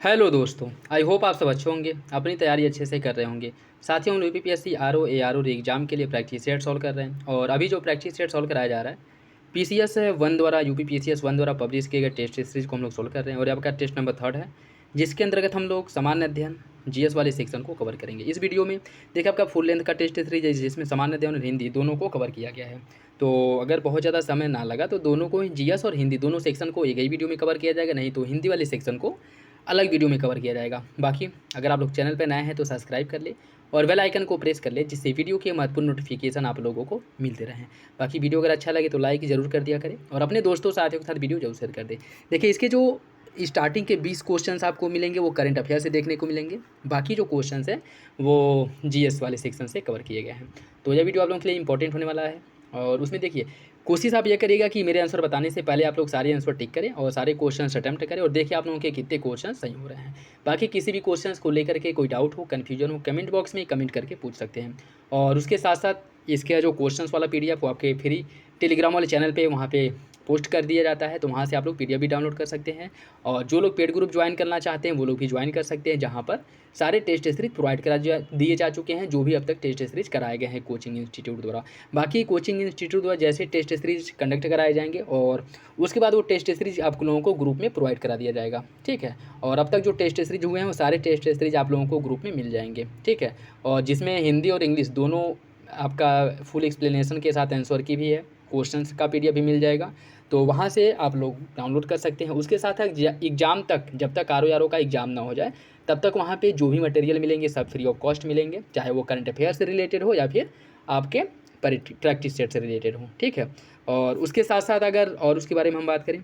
Hello दोस्तों, I hope आप सब अच्छे होंगे, अपनी तैयारी अच्छे से कर रहे होंगे। साथ ही हम यूपीपीएससी आरओ एआरओ एग्जाम के लिए प्रैक्टिस सेट सॉल्व कर रहे हैं और अभी जो प्रैक्टिस सेट सॉल्व कराया जा रहा है पीसीएस वन द्वारा यूपीपीसीएस वन द्वारा पब्लिश किए गए टेस्ट सीरीज को हम लोग सोल्व कर रहे हैं और आपका टेस्ट नंबर 3 है, जिसके अंतर्गत हम लोग सामान्य अध्ययन जीएस वाले सेक्शन को कवर करेंगे। इस वीडियो में देखिए आपका फुल लेंथ का टेस्ट सीरीज है जिसमें सामान्य अध्ययन और हिंदी दोनों को कवर किया गया है। तो अगर बहुत ज़्यादा समय ना लगा तो दोनों को ही जीएस और हिंदी दोनों सेक्शन को एक ही वीडियो में कवर किया जाएगा, नहीं तो हिंदी वाले सेक्शन को अलग वीडियो में कवर किया जाएगा। बाकी अगर आप लोग चैनल पर नए हैं तो सब्सक्राइब कर ले और बेल आइकन को प्रेस कर ले, जिससे वीडियो के महत्वपूर्ण नोटिफिकेशन आप लोगों को मिलते रहें। बाकी वीडियो अगर अच्छा लगे तो लाइक ज़रूर कर दिया करें और अपने दोस्तों साथियों के साथ वीडियो जरूर शेयर कर दें। देखिए इसके जो स्टार्टिंग के 20 क्वेश्चंस आपको मिलेंगे वो करंट अफेयर से देखने को मिलेंगे, बाकी जो क्वेश्चंस हैं वो जीएस वाले सेक्शन से कवर किए गए हैं। तो यह वीडियो आप लोगों के लिए इंपॉर्टेंट होने वाला है और उसमें देखिए कोशिश आप ये करिएगा कि मेरे आंसर बताने से पहले आप लोग सारे आंसर टिक करें और सारे क्वेश्चंस अटेम्प्ट करें और देखिए आप लोगों के कितने क्वेश्चन सही हो रहे हैं। बाकी किसी भी क्वेश्चंस को लेकर के कोई डाउट हो, कन्फ्यूजन हो, कमेंट बॉक्स में कमेंट करके पूछ सकते हैं। और उसके साथ साथ इसके जो क्वेश्चंस वाला पीडीएफ वो आपके फ्री टेलीग्राम वाले चैनल पे वहाँ पे पोस्ट कर दिया जाता है, तो वहाँ से आप लोग पीडीएफ भी डाउनलोड कर सकते हैं। और जो लोग पेड ग्रुप ज्वाइन करना चाहते हैं वो लोग भी ज्वाइन कर सकते हैं, जहाँ पर सारे टेस्ट सीरीज प्रोवाइड दिए जा चुके हैं, जो भी अब तक टेस्ट सीरीज कराए गए हैं कोचिंग इंस्टीट्यूट द्वारा। बाकी कोचिंग इंस्टीट्यूट द्वारा जैसे टेस्ट सीरीज कंडक्ट कराए जाएंगे और उसके बाद वो टेस्ट सीरीज आप लोगों को ग्रुप में प्रोवाइड करा दिया जाएगा, ठीक है। और अब तक जो टेस्ट सीरीज हुए हैं वो सारे टेस्ट सीरीज आप लोगों को ग्रुप में मिल जाएंगे, ठीक है। और जिसमें हिंदी और इंग्लिश दोनों आपका फुल एक्सप्लेनेशन के साथ आंसर की भी है, क्वेश्चंस का पीडीएफ भी मिल जाएगा, तो वहाँ से आप लोग डाउनलोड कर सकते हैं। उसके साथ एग्ज़ाम तक, जब तक आरओ का एग्ज़ाम ना हो जाए तब तक वहाँ पे जो भी मटेरियल मिलेंगे सब फ्री ऑफ कॉस्ट मिलेंगे, चाहे वो करंट अफेयर से रिलेटेड हो या फिर आपके प्रैक्टिस सेट से रिलेटेड हो, ठीक है। और उसके साथ साथ अगर और उसके बारे में हम बात करें,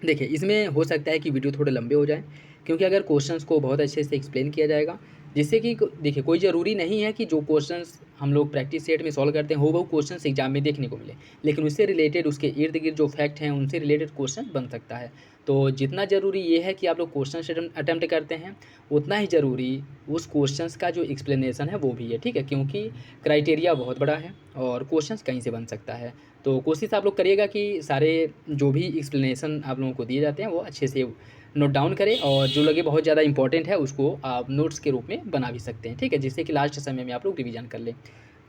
देखिए इसमें हो सकता है कि वीडियो थोड़े लंबे हो जाएँ, क्योंकि अगर क्वेश्चंस को बहुत अच्छे से एक्सप्लेन किया जाएगा, जिससे कि देखिए कोई ज़रूरी नहीं है कि जो क्वेश्चंस हम लोग प्रैक्टिस सेट में सॉल्व करते हैं वो क्वेश्चंस एग्जाम में देखने को मिले, लेकिन उससे रिलेटेड उसके इर्द गिर्द जो फैक्ट हैं उनसे रिलेटेड क्वेश्चन बन सकता है। तो जितना ज़रूरी ये है कि आप लोग क्वेश्चन अटैम्प्ट करते हैं, उतना ही ज़रूरी उस क्वेश्चंस का जो एक्सप्लेनेशन है वो भी है, ठीक है, क्योंकि क्राइटेरिया बहुत बड़ा है और क्वेश्चंस कहीं से बन सकता है। तो कोशिश आप लोग करिएगा कि सारे जो भी एक्सप्लेनेशन आप लोगों को दिए जाते हैं वो अच्छे से नोट डाउन करें और जो लगे बहुत ज़्यादा इंपॉर्टेंट है उसको आप नोट्स के रूप में बना भी सकते हैं, ठीक है, जिससे कि लास्ट समय में आप लोग रिवीजन कर लें।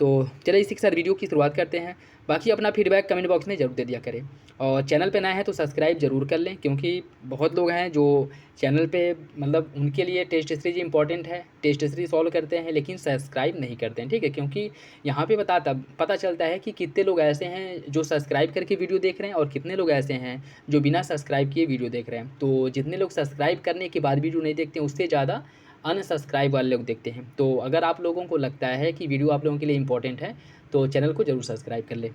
तो चलिए इसी के साथ वीडियो की शुरुआत करते हैं। बाकी अपना फीडबैक कमेंट बॉक्स में ज़रूर दे दिया करें और चैनल पे नए हैं तो सब्सक्राइब ज़रूर कर लें, क्योंकि बहुत लोग हैं जो चैनल पे मतलब उनके लिए टेस्ट सीरीज इंपॉर्टेंट है, टेस्ट सीरीज सॉल्व करते हैं लेकिन सब्सक्राइब नहीं करते हैं, ठीक है। क्योंकि यहाँ पे पता चलता है कि कितने लोग ऐसे हैं जो सब्सक्राइब करके वीडियो देख रहे हैं और कितने लोग ऐसे हैं जो बिना सब्सक्राइब किए वीडियो देख रहे हैं। तो जितने लोग सब्सक्राइब करने के बाद वीडियो नहीं देखते हैं उससे ज़्यादा अनसब्सक्राइब वाले लोग देखते हैं। तो अगर आप लोगों को लगता है कि वीडियो आप लोगों के लिए इंपॉर्टेंट है तो चैनल को ज़रूर सब्सक्राइब कर ले।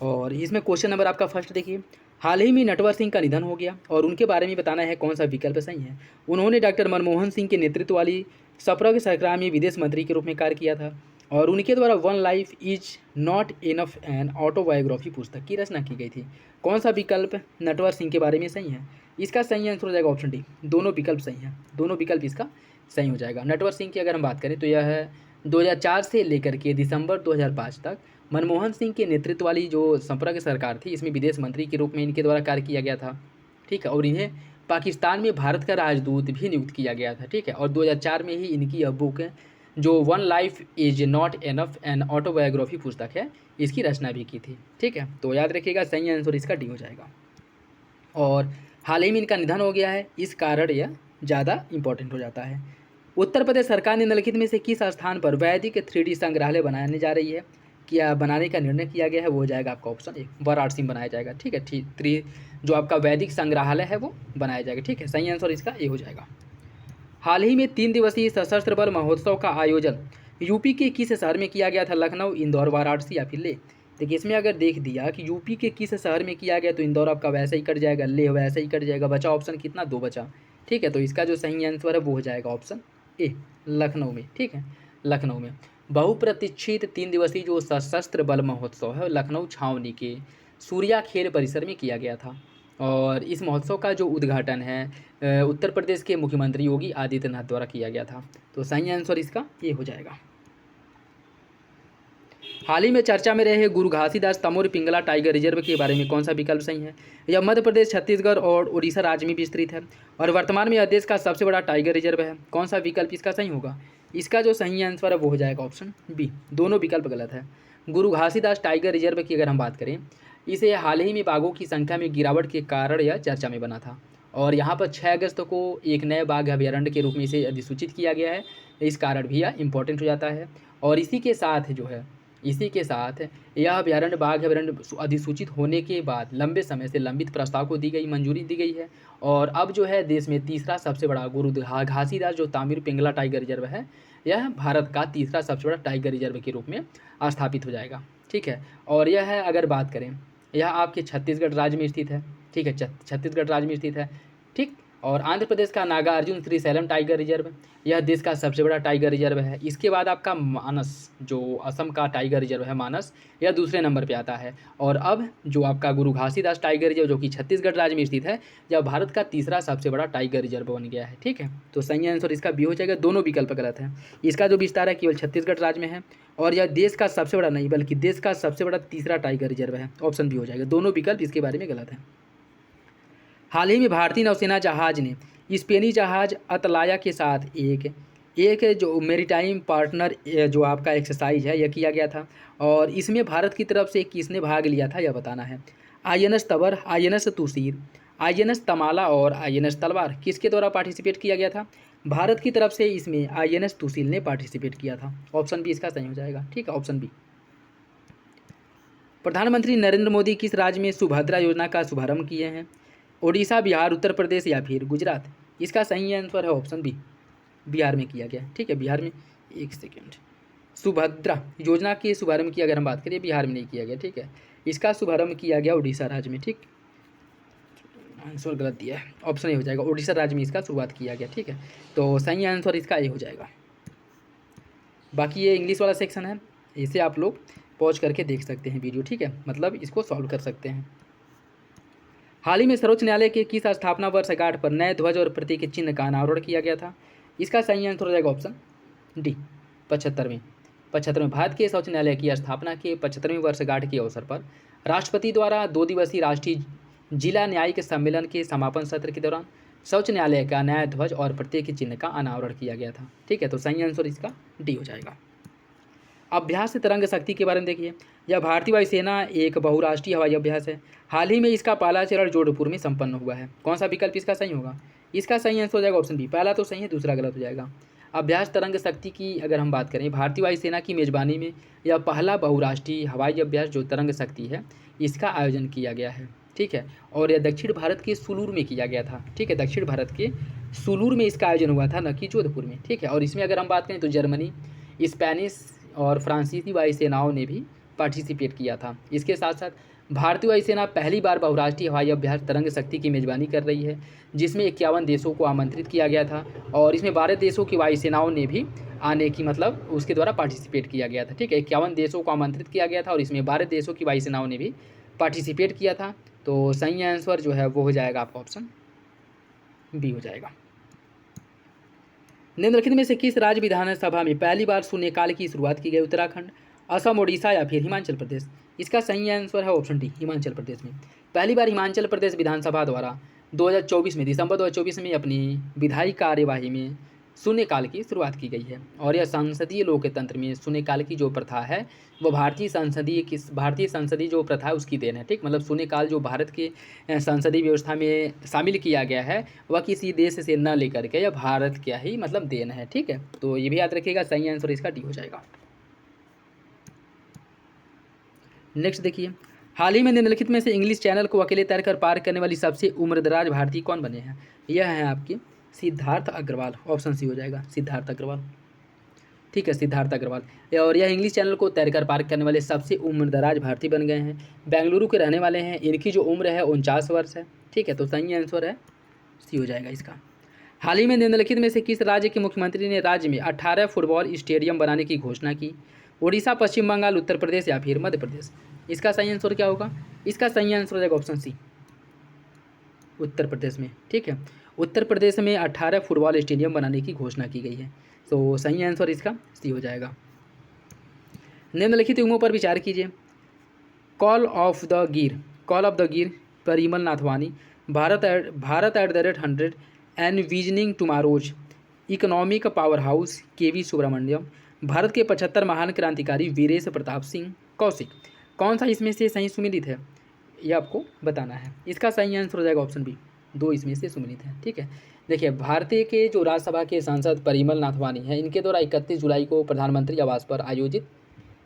और इसमें क्वेश्चन नंबर आपका फर्स्ट देखिए, हाल ही में नटवर सिंह का निधन हो गया और उनके बारे में बताना है कौन सा विकल्प सही है। उन्होंने डॉक्टर मनमोहन सिंह के नेतृत्व वाली सपरा की सरकार में विदेश मंत्री के रूप में कार्य किया था और उनके द्वारा one life is not enough an autobiography पुस्तक की रचना की गई थी। कौन सा विकल्प नटवर सिंह के बारे में सही है? इसका सही आंसर हो जाएगा ऑप्शन डी, दोनों विकल्प सही हैं, दोनों विकल्प इसका सही हो जाएगा। नटवर सिंह की अगर हम बात करें तो यह है 2004 से लेकर के दिसंबर 2005 तक मनमोहन सिंह के नेतृत्व वाली जो संप्रग सरकार थी, इसमें विदेश मंत्री के रूप में इनके द्वारा कार्य किया गया था, ठीक है। और इन्हें पाकिस्तान में भारत का राजदूत भी नियुक्त किया गया था, ठीक है। और 2004 में ही इनकी यह बुक जो one life is not enough an autobiography पुस्तक है, इसकी रचना भी की थी, ठीक है। तो याद रखिएगा सही आंसर इसका डी हो जाएगा। और हाल ही में इनका निधन हो गया है, इस कारण यह ज़्यादा इंपॉर्टेंट हो जाता है। उत्तर प्रदेश सरकार ने निम्नलिखित में से किस स्थान पर वैदिक 3D संग्रहालय बनाने जा रही है, क्या बनाने का निर्णय किया गया है? वो हो जाएगा आपका ऑप्शन ए, वाराणसी में बनाया जाएगा, ठीक है। ठीक जो आपका वैदिक संग्रहालय है वो बनाया जाएगा, ठीक है। सही आंसर इसका ए हो जाएगा। हाल ही में 3 दिवसीय सशस्त्र बल महोत्सव का आयोजन यूपी के किस शहर में किया गया था? लखनऊ, इंदौर, वाराणसी या फिर ले? देखिए इसमें अगर देख दिया कि यूपी के किस शहर में किया गया तो इंदौर आपका वैसे ही कट जाएगा, ले वैसे ही कट जाएगा, बचा ऑप्शन कितना? 2 बचा, ठीक है। तो इसका जो सही आंसर है वो हो जाएगा ऑप्शन ए, लखनऊ में, ठीक है, लखनऊ में। बहुप्रतीक्षित 3 दिवसीय जो सशस्त्र बल महोत्सव है लखनऊ छावनी के सूर्या खेल परिसर में किया गया था और इस महोत्सव का जो उद्घाटन है उत्तर प्रदेश के मुख्यमंत्री योगी आदित्यनाथ द्वारा किया गया था। तो सही आंसर इसका ये हो जाएगा। हाल ही में चर्चा में रहे गुरु घासीदास तमोर पिंगला टाइगर रिजर्व के बारे में कौन सा विकल्प सही है? यह मध्य प्रदेश, छत्तीसगढ़ और उड़ीसा राज्य में विस्तृत है और वर्तमान में यह देश का सबसे बड़ा टाइगर रिजर्व है। कौन सा विकल्प इसका सही होगा? इसका जो सही आंसर है वो हो जाएगा ऑप्शन बी। दोनों विकल्प गलत है। गुरु घासीदास टाइगर रिजर्व की अगर हम बात करें, इसे हाल ही में बाघों की संख्या में गिरावट के कारण यह चर्चा में बना था और यहाँ पर 6 अगस्त को एक नए बाघ अभयारण्य के रूप में इसे अधिसूचित किया गया है। इस कारण भी यह इम्पोर्टेंट हो जाता है और इसी के साथ यह अभयारण्य बाघ अभयारण्य अधिसूचित होने के बाद लंबे समय से लंबित प्रस्ताव को मंजूरी दी गई है और अब जो है देश में तीसरा सबसे बड़ा गुरु घासीदास जो तामिर पिंगला टाइगर रिजर्व है, यह भारत का तीसरा सबसे बड़ा टाइगर रिजर्व के रूप में स्थापित हो जाएगा। ठीक है, और यह है अगर बात करें, यह आपके छत्तीसगढ़ राज्य में स्थित है। ठीक है, छत्तीसगढ़ राज्य में स्थित है। ठीक, और आंध्र प्रदेश का नागार्जुन श्रीशैलम टाइगर रिजर्व, यह देश का सबसे बड़ा टाइगर रिजर्व है। इसके बाद आपका मानस, जो असम का टाइगर रिजर्व है मानस, यह दूसरे नंबर पे आता है। और अब जो आपका गुरु घासीदास टाइगर रिजर्व जो कि छत्तीसगढ़ राज्य में स्थित है, यह भारत का तीसरा सबसे बड़ा टाइगर रिजर्व बन गया है। ठीक है, तो सही आंसर इसका बी हो जाएगा। दोनों विकल्प गलत है। इसका जो विस्तार है केवल छत्तीसगढ़ राज्य में है और यह देश का सबसे बड़ा नहीं बल्कि देश का सबसे बड़ा तीसरा टाइगर रिजर्व है। ऑप्शन बी हो जाएगा। दोनों विकल्प इसके बारे में गलत है। हाल ही में भारतीय नौसेना जहाज ने स्पेनी जहाज अतलाया के साथ एक जो मेरीटाइम पार्टनर जो आपका एक्सरसाइज है यह किया गया था और इसमें भारत की तरफ से किसने भाग लिया था यह बताना है। INS तबर, INS तुसीर, INS तमाला और INS तलवार किसके द्वारा पार्टिसिपेट किया गया था? भारत की तरफ से इसमें INS तुसील ने पार्टिसिपेट किया था। ऑप्शन बी इसका सही हो जाएगा। ठीक है, ऑप्शन बी। प्रधानमंत्री नरेंद्र मोदी किस राज्य में सुभद्रा योजना का शुभारंभ किए हैं? ओडिशा, बिहार, उत्तर प्रदेश या फिर गुजरात? इसका सही आंसर है ऑप्शन बी, बिहार में किया गया। ठीक है, बिहार में। एक सेकेंड, सुभद्रा योजना के शुभारंभ की अगर हम बात करें, बिहार में नहीं किया गया। ठीक है, इसका शुभारंभ किया गया उड़ीसा राज्य में। ठीक, आंसर गलत दिया है, ऑप्शन ए हो जाएगा। उड़ीसा राज्य में इसका शुरुआत किया गया। ठीक है, तो सही आंसर इसका ए हो जाएगा। बाकी ये इंग्लिश वाला सेक्शन है, इसे आप लोग पॉज करके देख सकते हैं वीडियो। ठीक है, मतलब इसको सॉल्व कर सकते हैं। हाल ही में सर्वोच्च न्यायालय के किस स्थापना वर्षगांठ पर नए ध्वज और प्रतीक चिन्ह का अनावरण किया गया था? इसका सही आंसर हो जाएगा ऑप्शन डी, 75वें। भारत के सर्वोच्च न्यायालय की स्थापना के 75वें वर्षगांठ के अवसर पर राष्ट्रपति द्वारा 2 दिवसीय राष्ट्रीय जिला न्यायिक सम्मेलन के समापन सत्र के दौरान सर्वोच्च न्यायालय का नया ध्वज और प्रतीक चिन्ह का अनावरण किया गया था। ठीक है, तो सही आंसर इसका डी हो जाएगा। अभ्यास तरंग शक्ति के बारे में देखिए। यह भारतीय वायुसेना एक बहुराष्ट्रीय हवाई अभ्यास है। हाल ही में इसका पहला चरण जोधपुर में संपन्न हुआ है। कौन सा विकल्प इसका सही होगा? इसका सही आंसर हो जाएगा ऑप्शन बी। पहला तो सही है, दूसरा गलत हो जाएगा। अभ्यास तरंग शक्ति की अगर हम बात करें, भारतीय वायुसेना की मेजबानी में यह पहला बहुराष्ट्रीय हवाई अभ्यास जो तरंग शक्ति है इसका आयोजन किया गया है। ठीक है, और यह दक्षिण भारत के सुलूर में किया गया था। ठीक है, दक्षिण भारत के सुलूर में इसका आयोजन हुआ था, न कि जोधपुर में। ठीक है, और इसमें अगर हम बात करें तो जर्मनी, स्पेनिश और फ्रांसीसी वायुसेनाओं ने भी पार्टिसिपेट किया था। इसके साथ साथ भारतीय वायुसेना पहली बार बहुराष्ट्रीय हवाई अभ्यास तरंग शक्ति की मेजबानी कर रही है, जिसमें 51 देशों को आमंत्रित किया गया था और इसमें 12 देशों की वायुसेनाओं ने भी आने की मतलब उसके द्वारा पार्टिसिपेट किया गया था। ठीक है, 51 देशों को आमंत्रित किया गया था और इसमें 12 देशों की वायुसेनाओं ने भी पार्टिसिपेट किया था। तो सही आंसर जो है वो हो जाएगा आपका ऑप्शन बी हो जाएगा। निम्नलिखित में से किस राज्य विधानसभा में पहली बार शून्यकाल की शुरुआत की गई? उत्तराखंड, असम, ओडिशा या फिर हिमाचल प्रदेश? इसका सही आंसर है ऑप्शन डी, हिमाचल प्रदेश में। पहली बार हिमाचल प्रदेश विधानसभा द्वारा 2024 में दिसंबर 2024 में अपनी विधायी कार्यवाही में शून्यकाल की शुरुआत की गई है और यह संसदीय लोकतंत्र में शून्यकाल की जो प्रथा है वो भारतीय संसदीय जो प्रथा है उसकी देन है। ठीक, मतलब शून्यकाल जो भारत के संसदीय व्यवस्था में शामिल किया गया है वह किसी देश से न लेकर के यह भारत का ही मतलब देन है। ठीक है, तो ये भी याद रखिएगा। सही आंसर इसका डी हो जाएगा। नेक्स्ट देखिए, हाल ही में निम्नलिखित में से इंग्लिश चैनल को अकेले तैरकर पार करने वाली सबसे उम्रदराज भारतीय कौन बने हैं? यह है आपके सिद्धार्थ अग्रवाल। ऑप्शन सी हो जाएगा, सिद्धार्थ अग्रवाल। ठीक है, सिद्धार्थ अग्रवाल। और यह इंग्लिश चैनल को तैरकर पार करने वाले सबसे उम्रदराज भारतीय बन गए हैं। बेंगलुरु के रहने वाले हैं। इनकी जो उम्र है 49 वर्ष है। ठीक है, तो सही आंसर है सी हो जाएगा इसका। हाल ही में निम्नलिखित में से किस राज्य के मुख्यमंत्री ने राज्य में 18 फुटबॉल स्टेडियम बनाने की घोषणा की? उड़ीसा, पश्चिम बंगाल, उत्तर प्रदेश या फिर मध्य प्रदेश? इसका सही आंसर क्या होगा? इसका सही आंसर हो जाएगा ऑप्शन सी, उत्तर प्रदेश में। ठीक है, उत्तर प्रदेश में 18 फुटबॉल स्टेडियम बनाने की घोषणा की गई है। तो सही आंसर इसका सी हो जाएगा। निम्नलिखित युग्मों पर विचार कीजिए। Call of the Gir Parimal Nathwani, Bharat at the rate 100, envisioning tomorrow's, economic power house K V. Subramanian, Bharat के 75 महान क्रांतिकारी वीरेश प्रताप सिंह कौशिक। कौन सा इसमें से सही सुमेलित है, ये आपको बताना है। इसका सही आंसर हो जाएगा ऑप्शन बी, 2 इसमें से सुमेलित है। ठीक है, देखिए भारतीय के जो राज्यसभा के सांसद परिमल नाथवानी हैं, इनके द्वारा 31 जुलाई को प्रधानमंत्री आवास पर आयोजित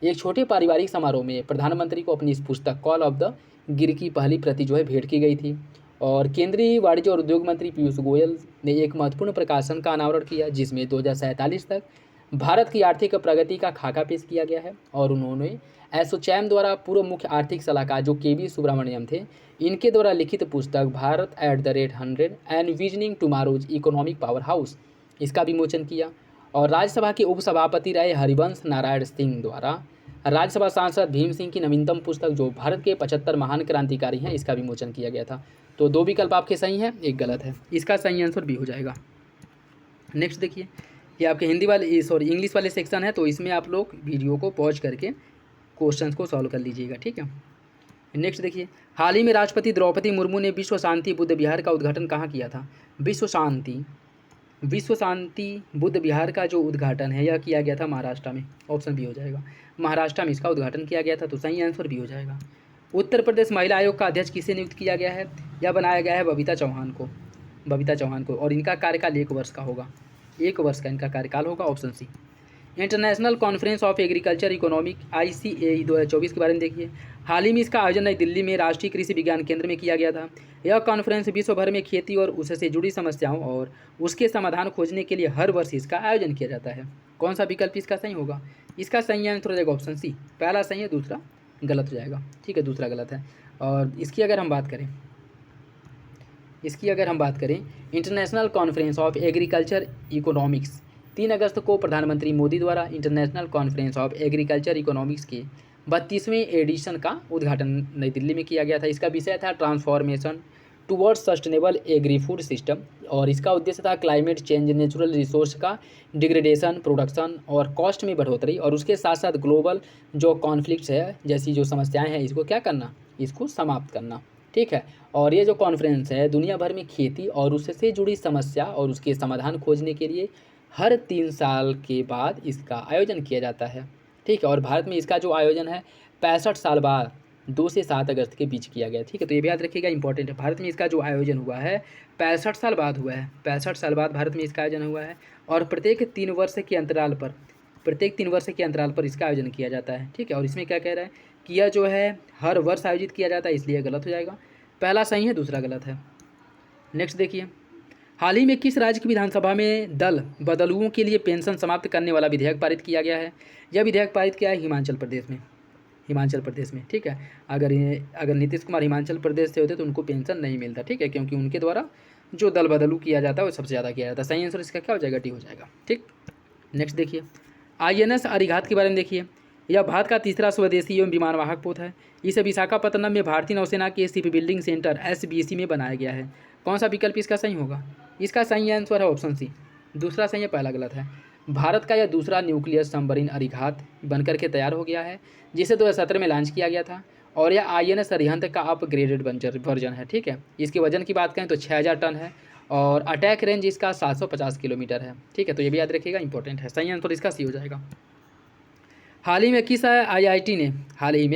एक छोटे पारिवारिक समारोह में प्रधानमंत्री को अपनी इस पुस्तक कॉल ऑफ द गिर की पहली प्रति जो है भेंट की गई थी। और केंद्रीय वाणिज्य और उद्योग मंत्री पीयूष गोयल ने एक महत्वपूर्ण प्रकाशन का अनावरण किया, जिसमें 2047 तक भारत की आर्थिक प्रगति का खाका पेश किया गया है। और उन्होंने एसोचैम द्वारा पूर्व मुख्य आर्थिक सलाहकार जो के.वी. सुब्रमण्यम थे, इनके द्वारा लिखित पुस्तक Bharat at the rate 100 envisioning tomorrow's economic power house, इसका विमोचन किया। और राज्यसभा के उपसभापति रहे हरिवंश नारायण सिंह द्वारा राज्यसभा सांसद भीम सिंह की नवीनतम पुस्तक जो भारत के 75 महान क्रांतिकारी हैं, इसका विमोचन किया गया था। तो 2 विकल्प आपके सही हैं, 1 गलत है। इसका सही आंसर बी हो जाएगा। नेक्स्ट देखिए, ये आपके इंग्लिश वाले सेक्शन है, तो इसमें आप लोग वीडियो को पॉज करके क्वेश्चंस को सॉल्व कर लीजिएगा। ठीक है, नेक्स्ट देखिए, हाल ही में राष्ट्रपति द्रौपदी मुर्मू ने विश्व शांति बुद्ध विहार का उद्घाटन कहाँ किया था। विश्व शांति बुद्ध विहार का जो उद्घाटन है यह किया गया था महाराष्ट्र में, ऑप्शन बी हो जाएगा। महाराष्ट्र में इसका उद्घाटन किया गया था, तो सही आंसर बी हो जाएगा। उत्तर प्रदेश महिला आयोग का अध्यक्ष किसे नियुक्त किया गया है, यह बनाया गया है बबीता चौहान को, और इनका कार्यकाल 1 वर्ष का होगा, 1 वर्ष का इनका कार्यकाल होगा, option C. International conference of agriculture economic ICAE 2024 के बारे में देखिए। हाल ही में इसका आयोजन नई दिल्ली में राष्ट्रीय कृषि विज्ञान केंद्र में किया गया था। यह कॉन्फ्रेंस विश्व भर में खेती और उससे जुड़ी समस्याओं और उसके समाधान खोजने के लिए हर वर्ष इसका आयोजन किया जाता है। कौन सा विकल्प इसका सही होगा, इसका सही आंसर हो जाएगा ऑप्शन सी। पहला सही है, दूसरा गलत हो जाएगा। ठीक है, दूसरा गलत है। और इसकी अगर हम बात करें international conference of agriculture economics, 3 अगस्त को प्रधानमंत्री मोदी द्वारा international conference of agriculture economics के 32वें एडिशन का उद्घाटन नई दिल्ली में किया गया था। इसका विषय था transformation towards sustainable agri food system, और इसका उद्देश्य था क्लाइमेट चेंज, नेचुरल रिसोर्स का डिग्रेडेशन, प्रोडक्शन और कॉस्ट में बढ़ोतरी, और उसके साथ साथ ग्लोबल जो कॉन्फ्लिक्ट्स है जैसी जो समस्याएं हैं इसको क्या करना, इसको समाप्त करना। ठीक है, और ये जो कॉन्फ्रेंस है दुनिया भर में खेती और उससे जुड़ी समस्या और उसके समाधान खोजने के लिए हर 3 साल के बाद इसका आयोजन किया जाता है। ठीक है, और भारत में इसका जो आयोजन है 65 साल बाद 2 से 7 अगस्त के बीच किया गया। ठीक है, तो ये भी याद रखिएगा, इंपॉर्टेंट है। भारत में इसका जो आयोजन हुआ है 65 साल बाद हुआ है, 65 साल बाद भारत में इसका आयोजन हुआ है, और प्रत्येक 3 वर्ष के अंतराल पर इसका आयोजन किया जाता है। ठीक है, और इसमें क्या कह रहा है कि यह जो है हर वर्ष आयोजित किया जाता है, इसलिए गलत हो जाएगा। पहला सही है, दूसरा गलत है। नेक्स्ट देखिए, हाल ही में किस राज्य की विधानसभा में दल बदलुओं के लिए पेंशन समाप्त करने वाला विधेयक पारित किया गया है। यह विधेयक पारित किया है हिमाचल प्रदेश में। ठीक है, अगर नीतीश कुमार हिमाचल प्रदेश से होते तो उनको पेंशन नहीं मिलता। ठीक है, क्योंकि उनके द्वारा जो दल बदलू किया जाता है वो सबसे ज़्यादा किया जाता है। सही आंसर इसका क्या हो जाएगा, डी हो जाएगा। ठीक, नेक्स्ट देखिए, INS अरिहंत के बारे में देखिए। यह भारत का तीसरा स्वदेशी एवं विमानवाहक पोत है। इसे विशाखापत्तनम में भारतीय नौसेना के शिप बिल्डिंग सेंटर SBC में बनाया गया है। कौन सा विकल्प इसका सही होगा, इसका सही आंसर है ऑप्शन सी। दूसरा सही है, पहला गलत है। भारत का यह दूसरा न्यूक्लियर सबमरीन अरिहंत बनकर के तैयार हो गया है, जिसे 2017 में लॉन्च किया गया था, और यह INS अरिहंत का अपग्रेडेड वर्जन है। ठीक है, इसके वजन की बात करें तो 6000 टन है, और अटैक रेंज इसका 750 किलोमीटर है। ठीक है, तो ये भी याद रखिएगा, इंपॉर्टेंट है। सही आंसर इसका सी हो जाएगा। हाल ही में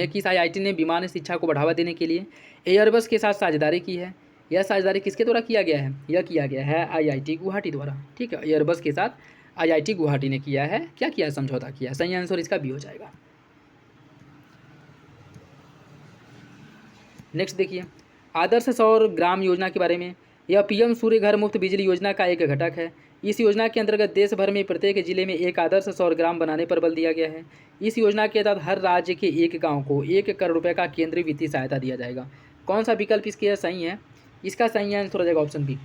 किस IIT ने विमान शिक्षा को बढ़ावा देने के लिए एयरबस के साथ साझेदारी की है। यह साझेदारी किसके द्वारा किया गया है, यह किया गया है IIT गुवाहाटी द्वारा। ठीक है, एयरबस के साथ IIT गुवाहाटी ने किया है, क्या किया है, समझौता किया है। सही आंसर इसका बी हो जाएगा। नेक्स्ट देखिए, आदर्श सौर ग्राम योजना के बारे में। यह PM सूर्य घर मुफ्त बिजली योजना का एक घटक है। इस योजना के अंतर्गत देश भर में प्रत्येक जिले में एक आदर्श सौर ग्राम बनाने पर बल दिया गया है। इस योजना के तहत हर राज्य के एक गांव को 1 करोड़ रुपए का केंद्रीय वित्तीय सहायता दिया जाएगा। कौन सा विकल्प इसके सही है, इसका सही आंसर हो जाएगा ऑप्शन बी।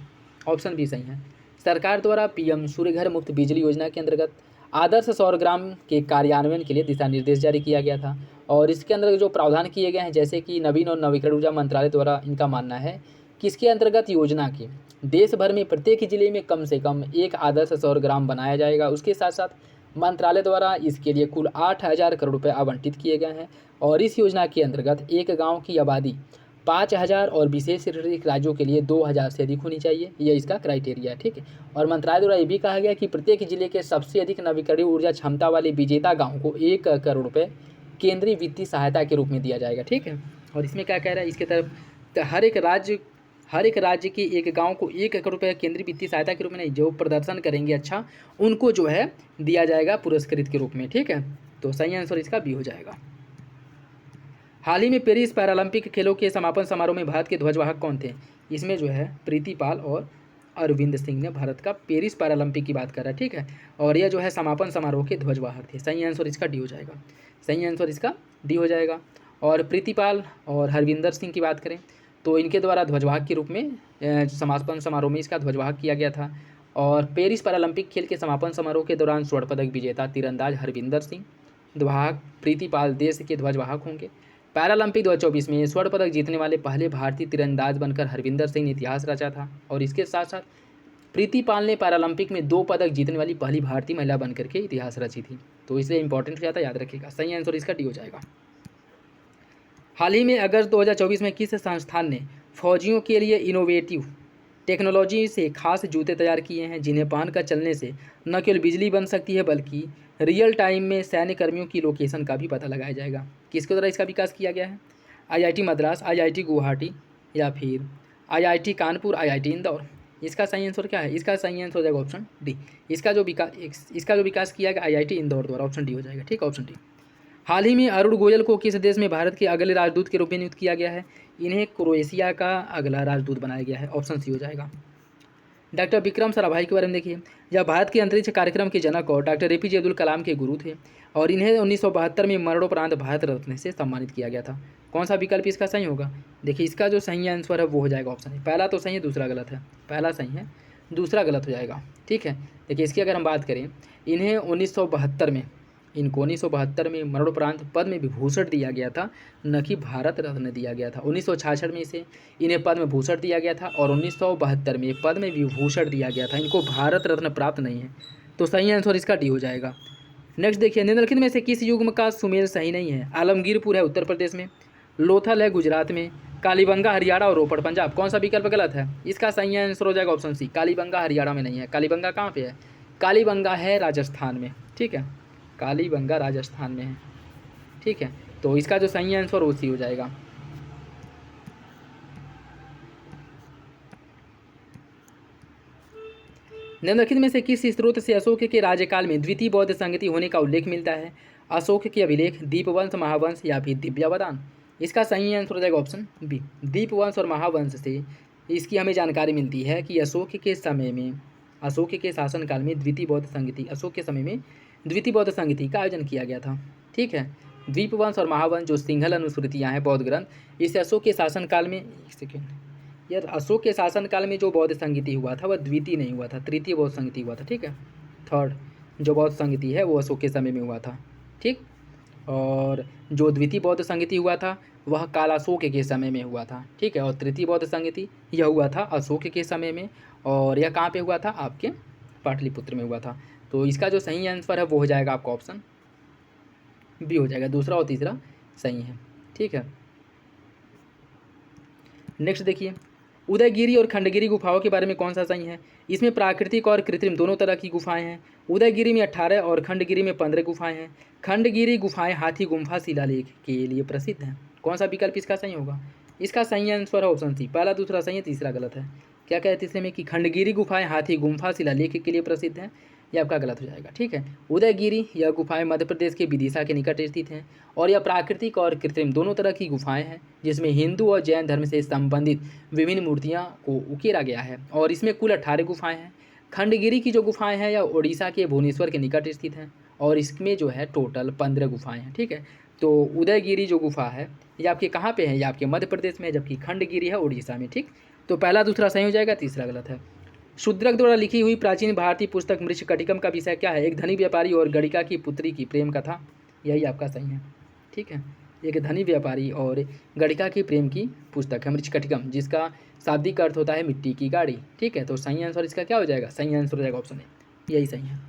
ऑप्शन बी सही है। सरकार द्वारा PM सूर्य घर मुफ्त बिजली योजना के अंतर्गत आदर्श सौर ग्राम के कार्यान्वयन के लिए दिशा निर्देश जारी किया गया था, और इसके अंदर जो प्रावधान किए गए हैं, जैसे कि नवीन और नवीकरण ऊर्जा मंत्रालय द्वारा इनका मानना है कि इसके अंतर्गत योजना के देश भर में प्रत्येक जिले में कम से कम एक आदर्श सौर ग्राम बनाया जाएगा। उसके साथ साथ मंत्रालय द्वारा इसके लिए कुल 8,000 करोड़ रुपये आवंटित किए गए हैं और इस योजना के अंतर्गत एक गांव की आबादी 5,000 और विशेष राज्यों के लिए 2,000 से अधिक होनी चाहिए, यह इसका क्राइटेरिया है। ठीक है, और मंत्रालय द्वारा ये भी कहा गया कि प्रत्येक जिले के सबसे अधिक नवीकरणीय ऊर्जा क्षमता वाले विजेता गाँव को 1 करोड़ रुपये केंद्रीय वित्तीय सहायता के रूप में दिया जाएगा। ठीक है, और इसमें क्या कह रहा है, इसके तरफ हर एक राज्य के एक गांव को 1 करोड़ रुपये केंद्रीय वित्तीय सहायता के रूप में नहीं, जो प्रदर्शन करेंगे अच्छा उनको जो है दिया जाएगा पुरस्कृत के रूप में। ठीक है, तो सही आंसर इसका बी हो जाएगा। हाल ही में पेरिस पैरालंपिक खेलों के समापन समारोह में भारत के ध्वजवाहक कौन थे? इसमें जो है प्रीति पाल और अरविंद सिंह ने भारत का पेरिस पैरालंपिक की बात कर रहा है। ठीक है, और यह जो है समापन समारोह के ध्वजवाहक थे। सही आंसर इसका डी हो जाएगा। सही आंसर इसका डी हो जाएगा। और प्रीतिपाल और हरविंदर सिंह की बात करें तो इनके द्वारा ध्वजवाहक के रूप में समापन समारोह में इसका ध्वजवाहक किया गया था। और पेरिस पैरालंपिक खेल के समापन समारोह के दौरान स्वर्ण पदक विजेता तीरंदाज हरविंदर सिंह, ध्वजवाहक प्रीतिपाल देश के ध्वजवाहक होंगे। पैरालंपिक 2024 में स्वर्ण पदक जीतने वाले पहले भारतीय तीरंदाज बनकर हरविंदर सिंह ने इतिहास रचा था। और इसके साथ साथ प्रीतिपाल ने पैरालंपिक में 2 पदक जीतने वाली पहली भारतीय महिला बनकर के इतिहास रची थी। तो इसलिए इंपॉर्टेंट हो जाता है, याद रखिएगा। सही आंसर इसका डी हो जाएगा। हाल ही में अगस्त 2024 में किस संस्थान ने फौजियों के लिए इनोवेटिव टेक्नोलॉजी से खास जूते तैयार किए हैं, जिन्हें पहनकर चलने से न केवल बिजली बन सकती है बल्कि रियल टाइम में सैन्य कर्मियों की लोकेशन का भी पता लगाया जाएगा? किसके द्वारा इसका विकास किया गया है? IIT मद्रास, IIT गुवाहाटी या फिर IIT कानपुर, IIT इंदौर? इसका सही आंसर क्या है? इसका सही आंसर हो जाएगा ऑप्शन डी। इसका जो विकास किया गया IIT इंदौर द्वारा, ऑप्शन डी हो जाएगा। ठीक है, ऑप्शन डी। हाल ही में अरुण गोयल को किस देश में भारत के अगले राजदूत के रूप में नियुक्त किया गया है? इन्हें क्रोएशिया का अगला राजदूत बनाया गया है, ऑप्शन सी हो जाएगा। डॉक्टर विक्रम साराभाई के बारे में देखिए, यह भारत के अंतरिक्ष कार्यक्रम के जनक और डॉक्टर APJ अब्दुल कलाम के गुरु थे और इन्हें 1972 में मरणोपरांत भारत रत्न से सम्मानित किया गया था। कौन सा विकल्प इसका सही होगा? देखिए, इसका जो सही आंसर है वो हो जाएगा ऑप्शन ए। पहला तो सही है, दूसरा गलत है। पहला सही है, दूसरा गलत हो जाएगा। ठीक है, देखिए इसकी अगर हम बात करें, इन्हें 1972 में मरणोपरांत पद्म विभूषण दिया गया था, न कि भारत रत्न दिया गया था। 1966 में इसे इन्हें पद्म भूषण दिया गया था और 1972 में पद्म विभूषण दिया गया था। इनको भारत रत्न प्राप्त नहीं है। तो सही आंसर इसका डी हो जाएगा। नेक्स्ट देखिए, निम्नलिखित में से किस युग्म का सुमेल सही नहीं है? आलमगीरपुर है उत्तर प्रदेश में, लोथल है गुजरात में, कालीबंगा हरियाणा और रोपड़ पंजाब। कौन सा विकल्प गलत है? इसका सही आंसर हो जाएगा ऑप्शन सी। कालीबंगा हरियाणा में नहीं है। कालीबंगा कहाँ पे है? कालीबंगा है राजस्थान में। ठीक है, कालीबंगा राजस्थान में है। ठीक है, तो इसका जो सही आंसर वो सी हो जाएगा। निम्नलिखित में से किस स्रोत से अशोक के राज्यकाल में द्वितीय बौद्ध संगति होने का उल्लेख मिलता है? अशोक के अभिलेख, दीपवंश, महावंश या फिर दिव्यावदान? इसका सही आंसर हो जाएगा ऑप्शन बी। दीपवंश और महावंश से इसकी हमें जानकारी मिलती है कि अशोक के शासनकाल में द्वितीय बौद्ध संगति का आयोजन किया गया था। ठीक है, द्वीपवंश और महावंश जो सिंहल अनुस्मृतियाँ हैं बौद्ध ग्रंथ, इसे अशोक के शासनकाल में अशोक के शासनकाल में जो बौद्ध संगति हुआ था वह द्वितीय नहीं हुआ था, तृतीय बौद्ध संगति हुआ था। ठीक है, थर्ड जो बौद्ध संगति है वो अशोक के समय में हुआ था। ठीक, और जो द्वितीय बौद्ध संगति हुआ था वह कालाशोक के समय में हुआ था। ठीक है, और तृतीय बौद्ध संगति यह हुआ था अशोक के समय में, और यह कहाँ पे हुआ था? आपके पाटलिपुत्र में हुआ था। तो इसका जो सही आंसर है वो हो जाएगा आपका ऑप्शन बी हो जाएगा। दूसरा और तीसरा सही है। ठीक है, नेक्स्ट देखिए, उदयगिरी और खंडगिरी गुफाओं के बारे में कौन सा सही है? इसमें प्राकृतिक और कृत्रिम दोनों तरह की गुफाएं हैं। उदयगिरी में 18 और खंडगिरी में 15 गुफाएं हैं। खंडगिरी गुफाएं हाथी गुम्फा शिलालेख के लिए प्रसिद्ध हैं। कौन सा विकल्प इसका सही होगा? इसका सही आंसर है ऑप्शन सी। पहला दूसरा सही है, तीसरा गलत है। क्या कहते हैं तीसरे में कि खंडगिरी गुफाएं हाथी गुम्फा शिलालेख के लिए प्रसिद्ध हैं, ये आपका गलत हो जाएगा। ठीक है, उदयगिरी यह गुफाएं मध्य प्रदेश के विदिशा के निकट स्थित हैं और यह प्राकृतिक और कृत्रिम दोनों तरह की गुफाएं हैं, जिसमें हिंदू और जैन धर्म से संबंधित विभिन्न मूर्तियां को उकेरा गया है और इसमें कुल 18 गुफाएं हैं। खंडगिरी की जो गुफाएं हैं यह उड़ीसा के भुवनेश्वर के निकट स्थित हैं और इसमें जो है टोटल 15 गुफाएँ हैं। ठीक है, तो उदयगिरी जो गुफा है ये आपके कहाँ पे है? ये आपके मध्य प्रदेश में है, जबकि खंडगिरी है उड़ीसा में। ठीक, तो पहला दूसरा सही हो जाएगा, तीसरा गलत है। शूद्रक द्वारा लिखी हुई प्राचीन भारतीय पुस्तक मृच्छकटिकम का विषय क्या है? एक धनी व्यापारी और गणिका की पुत्री की प्रेम कथा, यही आपका सही है। ठीक है, एक धनी व्यापारी और गणिका की प्रेम की पुस्तक है मृच्छकटिकम, जिसका शाब्दिक अर्थ होता है मिट्टी की गाड़ी। ठीक है, तो सही आंसर इसका क्या हो जाएगा? सही आंसर हो जाएगा ऑप्शन ए, यही सही है।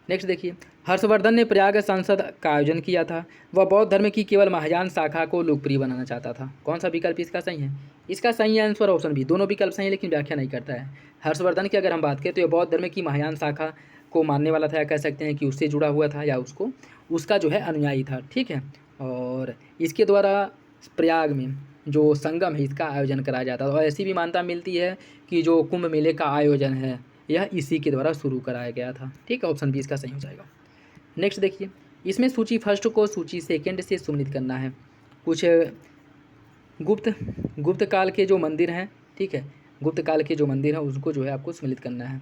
नेक्स्ट देखिए, हर्षवर्धन ने प्रयाग संसद का आयोजन किया था। वह बौद्ध धर्म की केवल महायान शाखा को लोकप्रिय बनाना चाहता था। कौन सा विकल्प इसका सही है? इसका सही आंसर ऑप्शन बी। दोनों विकल्प सही है लेकिन व्याख्या नहीं करता है। हर्षवर्धन की अगर हम बात करें तो यह बौद्ध धर्म की महायान शाखा को मानने वाला था, या कह सकते हैं कि उससे जुड़ा हुआ था, या उसको उसका जो है अनुयायी था। ठीक है, और इसके द्वारा प्रयाग में जो संगम है इसका आयोजन कराया जाता है। और ऐसी भी मान्यता मिलती है कि जो कुंभ मेले का आयोजन है यह इसी के द्वारा शुरू कराया गया था। ठीक है, ऑप्शन बी इसका सही हो जाएगा। नेक्स्ट देखिए, इसमें सूची फर्स्ट को सूची सेकंड से सम्मिलित करना है। कुछ गुप्त काल के जो मंदिर हैं, ठीक है, गुप्त काल के जो मंदिर हैं उसको जो है आपको सम्मिलित करना है।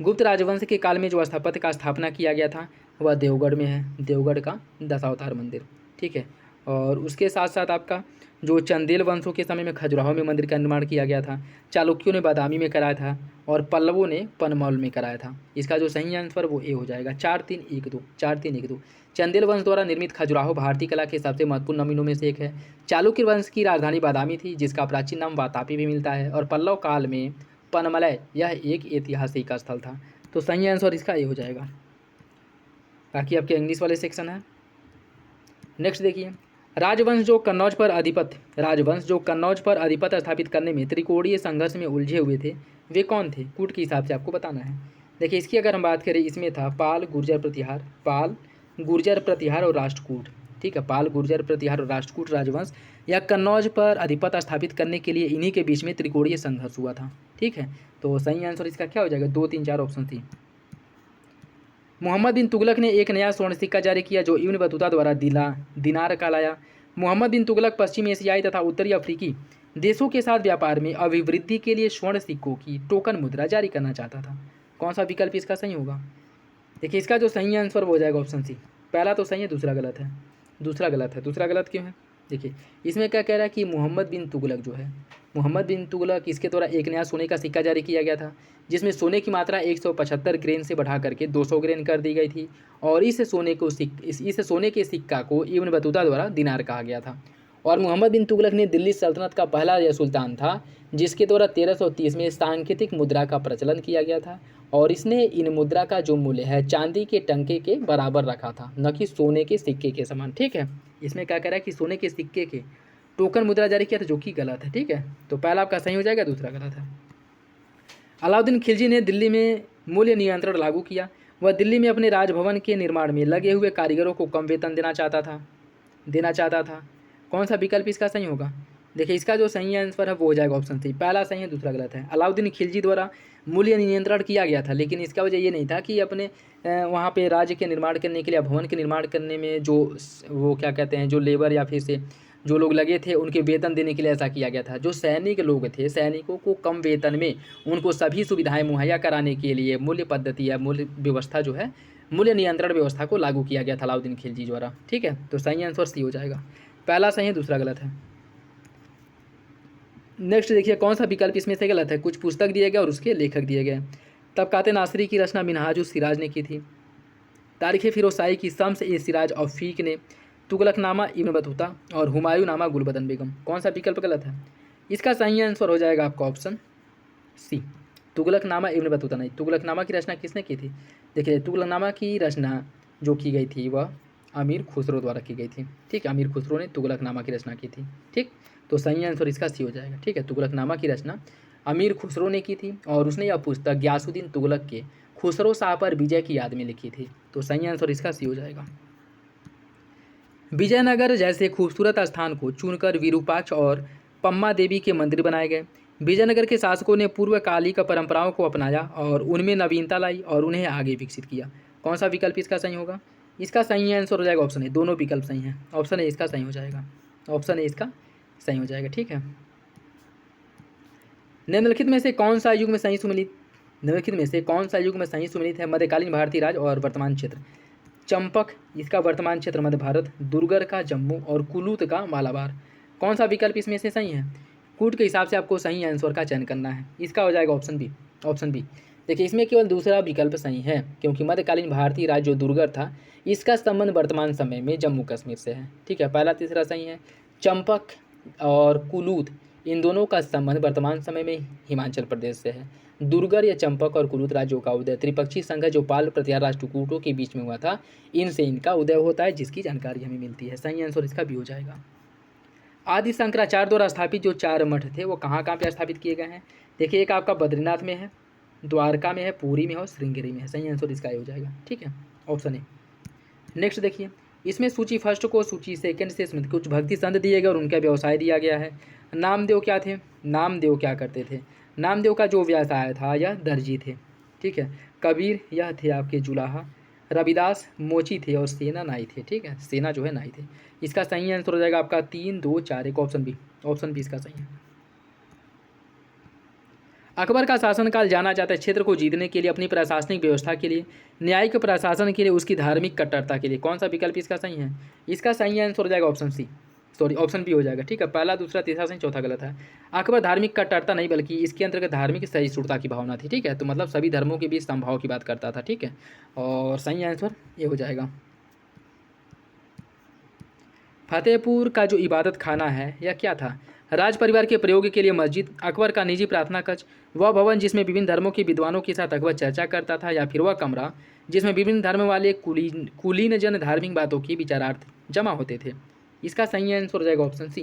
गुप्त राजवंश के काल में जो स्थापत्य का स्थापना किया गया था वह देवगढ़ में है, देवगढ़ का दशावतार मंदिर। ठीक है, और उसके साथ साथ आपका जो चंदेल वंशों के समय में खजुराहो में मंदिर का निर्माण किया गया था, चालुक्यों ने बादामी में कराया था, और पल्लवों ने पनमौल में कराया था। इसका जो सही आंसर वो ए हो जाएगा। 4-3-1-2, 4-3-1-2। चंदेल वंश द्वारा निर्मित खजुराहो भारतीय कला के सबसे महत्वपूर्ण नमूनों में से एक है। चालुक्य वंश की राजधानी बादामी थी, जिसका प्राचीन नाम वातापी भी मिलता है, और पल्लव काल में पनमलय यह एक ऐतिहासिक स्थल था। तो सही आंसर इसका ए हो जाएगा। बाकी आपके इंग्लिश वाले सेक्शन है। नेक्स्ट देखिए, राजवंश जो कन्नौज पर आधिपत्य स्थापित करने में त्रिकोणीय संघर्ष में उलझे हुए थे वे कौन थे? कूट के हिसाब से आपको बताना है। देखिए, इसकी अगर हम बात करें, इसमें था पाल, गुर्जर प्रतिहार और राष्ट्रकूट। ठीक है, पाल, गुर्जर प्रतिहार और राष्ट्रकूट राजवंश या कन्नौज पर आधिपत्य स्थापित करने के लिए इन्हीं के बीच में त्रिकोणीय संघर्ष हुआ था। ठीक है, तो सही आंसर इसका क्या हो जाएगा? 2, 3, 4 ऑप्शन थी। मोहम्मद बिन तुगलक ने एक नया स्वर्ण सिक्का जारी किया जो इब्न बतूता द्वारा दिनार कहलाया। मोहम्मद बिन तुगलक पश्चिम एशियाई तथा उत्तरी अफ्रीकी देशों के साथ व्यापार में अभिवृद्धि के लिए स्वर्ण सिक्कों की टोकन मुद्रा जारी करना चाहता था। कौन सा विकल्प इसका सही होगा? देखिए, इसका जो सही आंसर हो जाएगा ऑप्शन सी। पहला तो सही है, दूसरा गलत है। दूसरा गलत क्यों है? देखिए, इसमें क्या कह रहा है कि मोहम्मद बिन तुगलक इसके द्वारा एक नया सोने का सिक्का जारी किया गया था, जिसमें सोने की मात्रा 175 ग्रेन से बढ़ा करके 200 ग्रेन कर दी गई थी, और इस सोने के सिक्का को इब्न बतूता द्वारा दिनार कहा गया था। और मोहम्मद बिन तुगलक ने दिल्ली सल्तनत का पहला यह सुल्तान था जिसके द्वारा 1330 में सांकेतिक मुद्रा का प्रचलन किया गया था, और इसने इन मुद्रा का जो मूल्य है चांदी के टंके के बराबर रखा था, न कि सोने के सिक्के के समान। ठीक है, इसमें क्या कह रहा है कि सोने के सिक्के के टोकन मुद्रा जारी किया था, जो कि गलत है। ठीक है, तो पहला आपका सही हो जाएगा, दूसरा गलत है। अलाउद्दीन खिलजी ने दिल्ली में मूल्य नियंत्रण लागू किया। वह दिल्ली में अपने राजभवन के निर्माण में लगे हुए कारीगरों को कम वेतन देना चाहता था। कौन सा विकल्प इसका सही होगा? देखिए, इसका जो सही आंसर है वो हो जाएगा ऑप्शन सी। पहला सही है, दूसरा गलत है। अलाउद्दीन खिलजी द्वारा मूल्य नियंत्रण किया गया था, लेकिन इसका वजह ये नहीं था कि अपने वहाँ पे राज्य के निर्माण करने के लिए, भवन के निर्माण करने में जो वो क्या कहते हैं, जो लेबर या फिर से जो लोग लगे थे उनके वेतन देने के लिए ऐसा किया गया था। जो सैनिक लोग थे, सैनिकों को कम वेतन में उनको सभी सुविधाएं मुहैया कराने के लिए मूल्य पद्धति या मूल्य व्यवस्था जो है, मूल्य नियंत्रण व्यवस्था को लागू किया गया था अलाउद्दीन खिलजी द्वारा। ठीक है, तो सही आंसर सी हो जाएगा। पहला सही है, दूसरा गलत है। नेक्स्ट देखिए, कौन सा विकल्प इसमें से गलत है? कुछ पुस्तक दिए गए और उसके लेखक दिए गए। तबकाते नासरी की रचना मिनहाजुस सिराज ने की थी। तारीख़ फ़िरोज़शाही की शम्स ए सिराज औफीक ने, तुगलकनामा इब्न बतूता और हुमायूं नामा गुलबदन बेगम। कौन सा विकल्प गलत है? इसका सही आंसर हो जाएगा आपका option C. Tughlaqnama Ibn Battuta नहीं। तुगलकनामा की रचना किसने की थी? देखिए, तुगलकनामा की रचना जो की गई थी वह अमीर खुसरो द्वारा की गई थी। ठीक है, अमीर खुसरो ने तुगलकनामा की रचना की थी। ठीक, तो सही आंसर इसका सी हो जाएगा। ठीक है, तुगलकनामा की रचना अमीर खुसरो ने की थी, और उसने यह पुस्तक गयासुद्दीन तुगलक के खुसरो शाह पर विजय की याद में लिखी थी। तो सही आंसर इसका सी हो जाएगा। विजयनगर जैसे खूबसूरत स्थान को चुनकर विरूपाक्ष और पम्मा देवी के मंदिर बनाए गए। विजयनगर के शासकों ने पूर्वकालिक परंपराओं को अपनाया और उनमें नवीनता लाई और उन्हें आगे विकसित किया। कौन सा विकल्प इसका सही होगा? इसका सही आंसर हो जाएगा ऑप्शन ए। दोनों विकल्प सही हैं। ऑप्शन ए इसका सही हो जाएगा। ऑप्शन ए इसका सही हो जाएगा। ठीक है, निम्नलिखित में से कौन सा युग में सही सुमिलित है? मध्यकालीन भारतीय राज और वर्तमान क्षेत्र। चंपक इसका वर्तमान क्षेत्र मध्य भारत, दुर्गर का जम्मू और कुलूत का मालाबार। कौन सा विकल्प इसमें से सही है? कूट के हिसाब से आपको सही आंसर का चयन करना है। इसका हो जाएगा ऑप्शन बी। देखिए, इसमें केवल दूसरा विकल्प सही है, क्योंकि मध्यकालीन भारतीय राज्य जो दुर्गर था इसका संबंध वर्तमान समय में जम्मू कश्मीर से है। ठीक है, पहला तीसरा सही है। चंपक और कुलूत इन दोनों का संबंध वर्तमान समय में हिमाचल प्रदेश से है। दुर्गर या चंपक और कुरुद राज्यों का उदय, त्रिपक्षीय संघ जो पाल प्रतिहार राष्ट्रकूटों के बीच में हुआ था, इनसे इनका उदय होता है, जिसकी जानकारी हमें मिलती है। सही आंसर इसका भी हो जाएगा। आदि शंकराचार्य द्वारा स्थापित जो 4 मठ थे वो कहाँ कहाँ पे स्थापित किए गए हैं? देखिए, एक आपका बद्रीनाथ में है, द्वारका में है, पुरी में है और श्रृंगेरी में है। सही आंसर इसका हो जाएगा। ठीक है, ऑप्शन ए। नेक्स्ट देखिए, इसमें सूची फर्स्ट को सूची सेकंड से इसमें कुछ भक्ति संत दिए गए और उनका व्यवसाय दिया गया है। नामदेव क्या थे? नामदेव क्या करते थे? नामदेव का जो व्यवसाय था यह दर्जी थे। ठीक है, कबीर यह थे आपके जुलाहा, रविदास मोची थे और सेना नाई थे। ठीक है, सेना जो है नाई थे। इसका सही आंसर हो जाएगा आपका 3, 2, 4, एक ऑप्शन बी। ऑप्शन बी इसका सही है। अकबर का शासनकाल जाना जाता है क्षेत्र को जीतने के लिए, अपनी प्रशासनिक व्यवस्था के लिए, न्यायिक प्रशासन के लिए, उसकी धार्मिक कट्टरता के लिए। कौन सा विकल्प इसका सही है? इसका सही आंसर हो जाएगा option C, sorry option B हो जाएगा। ठीक है, पहला, दूसरा, तीसरा सही, चौथा गलत है। अकबर धार्मिक कट्टरता नहीं बल्कि इसके अंतर्गत धार्मिक सहिष्णुता की भावना थी। ठीक है, तो मतलब सभी धर्मों के बीच समभाव की बात करता था। ठीक है, और सही आंसर ये हो जाएगा। फतेहपुर का जो इबादत खाना है यह क्या था? राज परिवार के प्रयोग के लिए मस्जिद, अकबर का निजी प्रार्थना कक्ष, वह भवन जिसमें विभिन्न धर्मों के विद्वानों के साथ अकबर चर्चा करता था, या फिर वह कमरा जिसमें विभिन्न धर्म वाले कुलीन जन धार्मिक बातों की विचारार्थ जमा होते थे। इसका सही आंसर हो जाएगा ऑप्शन सी।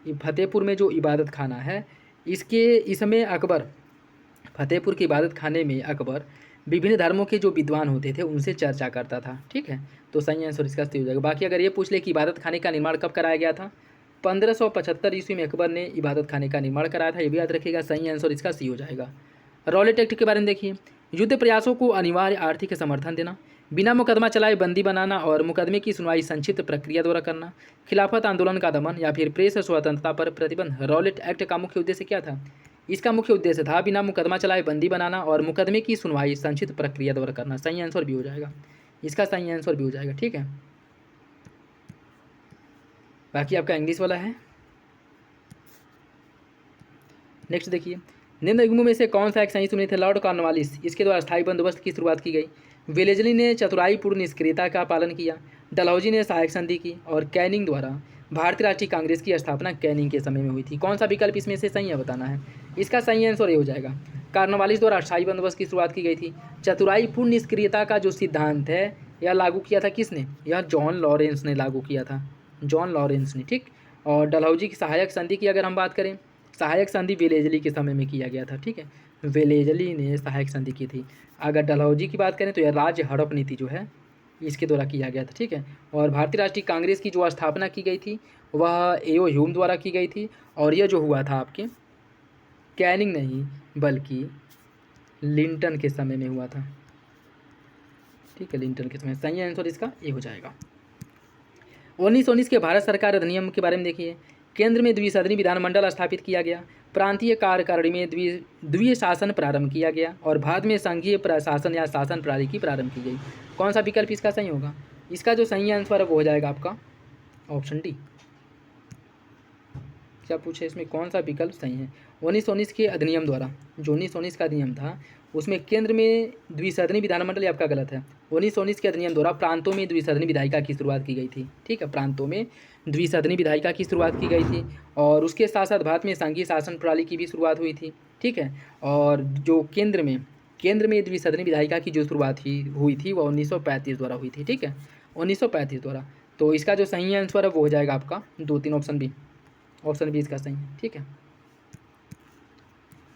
ये फतेहपुर में जो इबादत खाना है इसमें अकबर, फतेहपुर के इबादत खाने में अकबर विभिन्न धर्मों के जो विद्वान होते थे उनसे चर्चा करता था। ठीक है, तो सही आंसर इसका सही हो जाएगा। बाकी अगर ये पूछ ले कि इबादत खाने का निर्माण कब कराया गया था, 1575 ईस्वी में अकबर ने इबादत खाने का निर्माण कराया था, ये भी याद रखिएगा। सही आंसर इसका सी हो जाएगा। रॉलेट एक्ट के बारे में देखिए, युद्ध प्रयासों को अनिवार्य आर्थिक समर्थन देना, बिना मुकदमा चलाए बंदी बनाना और मुकदमे की सुनवाई संक्षिप्त प्रक्रिया द्वारा करना, खिलाफत आंदोलन का दमन या फिर प्रेस स्वतंत्रता पर प्रतिबंध। रॉलेट एक्ट का मुख्य उद्देश्य क्या था? इसका मुख्य उद्देश्य था बिना मुकदमा चलाए बंदी बनाना और मुकदमे की सुनवाई संक्षिप्त प्रक्रिया द्वारा करना। सही आंसर भी हो जाएगा। इसका सही आंसर भी हो जाएगा। ठीक है, बाकी आपका इंग्लिश वाला है। नेक्स्ट देखिए, निम्न में से कौन सा एक सही सुनी थे? लॉर्ड कॉर्नवालिस, इसके द्वारा स्थायी बंदोबस्त की शुरुआत की गई। वेलेजली ने चतुराईपूर्ण निष्क्रियता का पालन किया। डलहौजी ने सहायक संधि की और कैनिंग द्वारा भारतीय राष्ट्रीय कांग्रेस की स्थापना कैनिंग के समय में हुई थी। कौन सा विकल्प इसमें से सही है बताना है। इसका सही आंसर ये हो जाएगा, कॉर्नवालिस द्वारा स्थायी बंदोबस्त की शुरुआत की गई थी। चतुराईपूर्ण निष्क्रियता का जो सिद्धांत है यह लागू किया था किसने? यह जॉन लॉरेंस ने लागू किया था, जॉन लॉरेंस ने। ठीक, और डलहौजी की सहायक संधि की अगर हम बात करें, सहायक संधि वेलेजली के समय में किया गया था। ठीक है, वेलेजली ने सहायक संधि की थी। अगर डलहौजी की बात करें तो यह राज्य हड़प नीति जो है इसके द्वारा किया गया था। ठीक है, और भारतीय राष्ट्रीय कांग्रेस की जो स्थापना की गई थी वह एओ ह्यूम द्वारा की गई थी, और यह जो हुआ था आपके कैनिंग नहीं बल्कि लिंटन के समय में हुआ था। ठीक है, लिंटन के समय। सही आंसर इसका ये हो जाएगा। 1919 के भारत सरकार अधिनियम के बारे में देखिए, केंद्र में द्विसदनी विधानमंडल स्थापित किया गया, प्रांतीय कार्यकारिणी में द्वि शासन प्रारंभ किया गया और बाद में संघीय प्रशासन या शासन प्रणाली की प्रारंभ की गई। कौन सा विकल्प इसका सही होगा? इसका जो सही आंसर है वो हो जाएगा आपका ऑप्शन डी। क्या पूछे इसमें कौन सा विकल्प सही है? 1919 के अधिनियम द्वारा, जो 1919 का अधिनियम था उसमें केंद्र में द्विसदनी विधानमंडल, आपका गलत है। 1919 के अधिनियम द्वारा प्रांतों में द्विसदनी विधायिका की शुरुआत की गई थी। ठीक है, प्रांतों में द्विसदनी विधायिका की शुरुआत की गई थी और उसके साथ साथ भारत में संघीय शासन प्रणाली की भी शुरुआत हुई थी। ठीक है, और जो केंद्र में द्विसदनी विधायिका की जो शुरुआत हुई थी वह 1935 द्वारा हुई थी। ठीक है, 1935 द्वारा। तो इसका जो सही आंसर है वो हो जाएगा आपका 2, 3 ऑप्शन बी। ऑप्शन बी इसका सही है। ठीक है,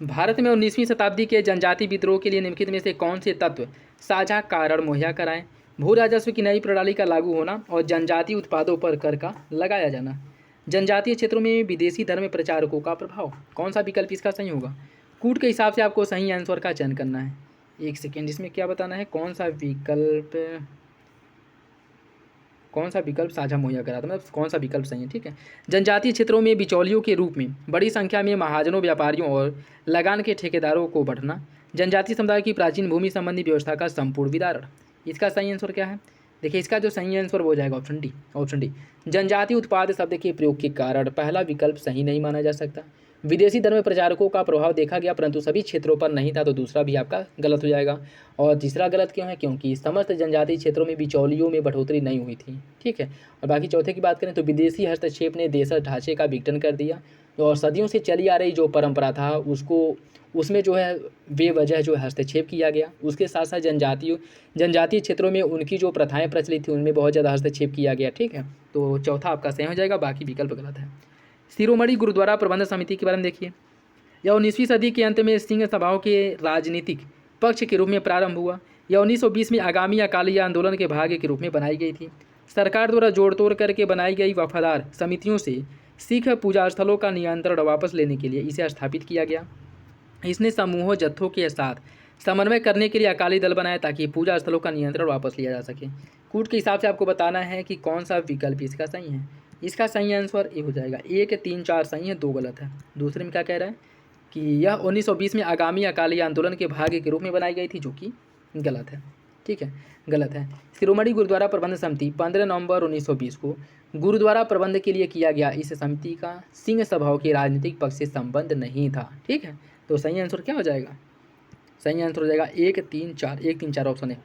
भारत में 19वीं शताब्दी के जनजाति विद्रोह के लिए निम्नलिखित में से कौन से तत्व साझा कारण मुहैया कराएं? भू राजस्व की नई प्रणाली का लागू होना और जनजातीय उत्पादों पर कर का लगाया जाना। जनजातीय क्षेत्रों में विदेशी धर्म प्रचारकों का प्रभाव। कौन सा विकल्प इसका सही होगा? कूट के हिसाब से आपको सही आंसर का चयन करना है। एक सेकेंड, इसमें क्या बताना है, कौन सा विकल्प साझा मुहैया कराता है, मतलब कौन सा विकल्प सही है। ठीक है, जनजातीय क्षेत्रों में बिचौलियों के रूप में बड़ी संख्या में महाजनों, व्यापारियों और लगान के ठेकेदारों को बढ़ना। जनजातीय समुदाय की प्राचीन भूमि संबंधी व्यवस्था का संपूर्ण विदारण। इसका सही आंसर क्या है? देखिए, इसका जो सही आंसर वो हो जाएगा ऑप्शन डी। ऑप्शन डी, जनजातीय उत्पाद शब्द के प्रयोग के कारण पहला विकल्प सही नहीं माना जा सकता। विदेशी धर्म प्रचारकों का प्रभाव देखा गया परंतु सभी क्षेत्रों पर नहीं था, तो दूसरा भी आपका गलत हो जाएगा। और तीसरा गलत क्यों है? क्योंकि समस्त जनजातीय क्षेत्रों में बिचौलियों में बढ़ोतरी नहीं हुई थी। ठीक है, और बाकी चौथे की बात करें तो विदेशी हस्तक्षेप ने देश ढांचे का विघटन कर दिया और सदियों से चली आ रही जो परंपरा था उसको उसमें जो है बेवजह जो है हस्तक्षेप किया गया। उसके साथ साथ जनजातीय क्षेत्रों में उनकी जो प्रथाएं प्रचलित थी उनमें बहुत ज़्यादा हस्तक्षेप किया गया। ठीक है, तो चौथा आपका सही हो जाएगा, बाकी विकल्प गलत है। शिरोमणि गुरुद्वारा प्रबंध समिति के बारे में देखिए। यह 19वीं सदी के अंत में सिंह सभाओं के राजनीतिक पक्ष के रूप में प्रारंभ हुआ। यह 1920 में आगामी अकाली आंदोलन के भाग के रूप में बनाई गई थी। सरकार द्वारा जोड़ तोड़ करके बनाई गई वफादार समितियों से सिख पूजा स्थलों का नियंत्रण वापस लेने के लिए इसे स्थापित किया गया। इसने समूहों जत्थों के साथ समन्वय करने के लिए अकाली दल बनाया ताकि पूजा स्थलों का नियंत्रण वापस लिया जा सके। कूट के हिसाब से आपको बताना है कि कौन सा विकल्प इसका सही है। इसका सही आंसर ए हो जाएगा। 1, 3, 4 सही है, 2 गलत है। दूसरे में क्या कह रहा है कि यह 1920 में आगामी अकाली आंदोलन के भाग के रूप में बनाई गई थी, जो कि गलत है। ठीक है, गलत है। शिरोमणि गुरुद्वारा प्रबंध समिति 15 नवंबर 1920 को गुरुद्वारा प्रबंध के लिए किया गया। इस समिति का सिंह सभाओं के राजनीतिक पक्ष से संबंध नहीं था। ठीक है, तो सही आंसर क्या हो जाएगा? सही आंसर हो जाएगा 1, 3, 4। 1, 3, 4 ऑप्शन है।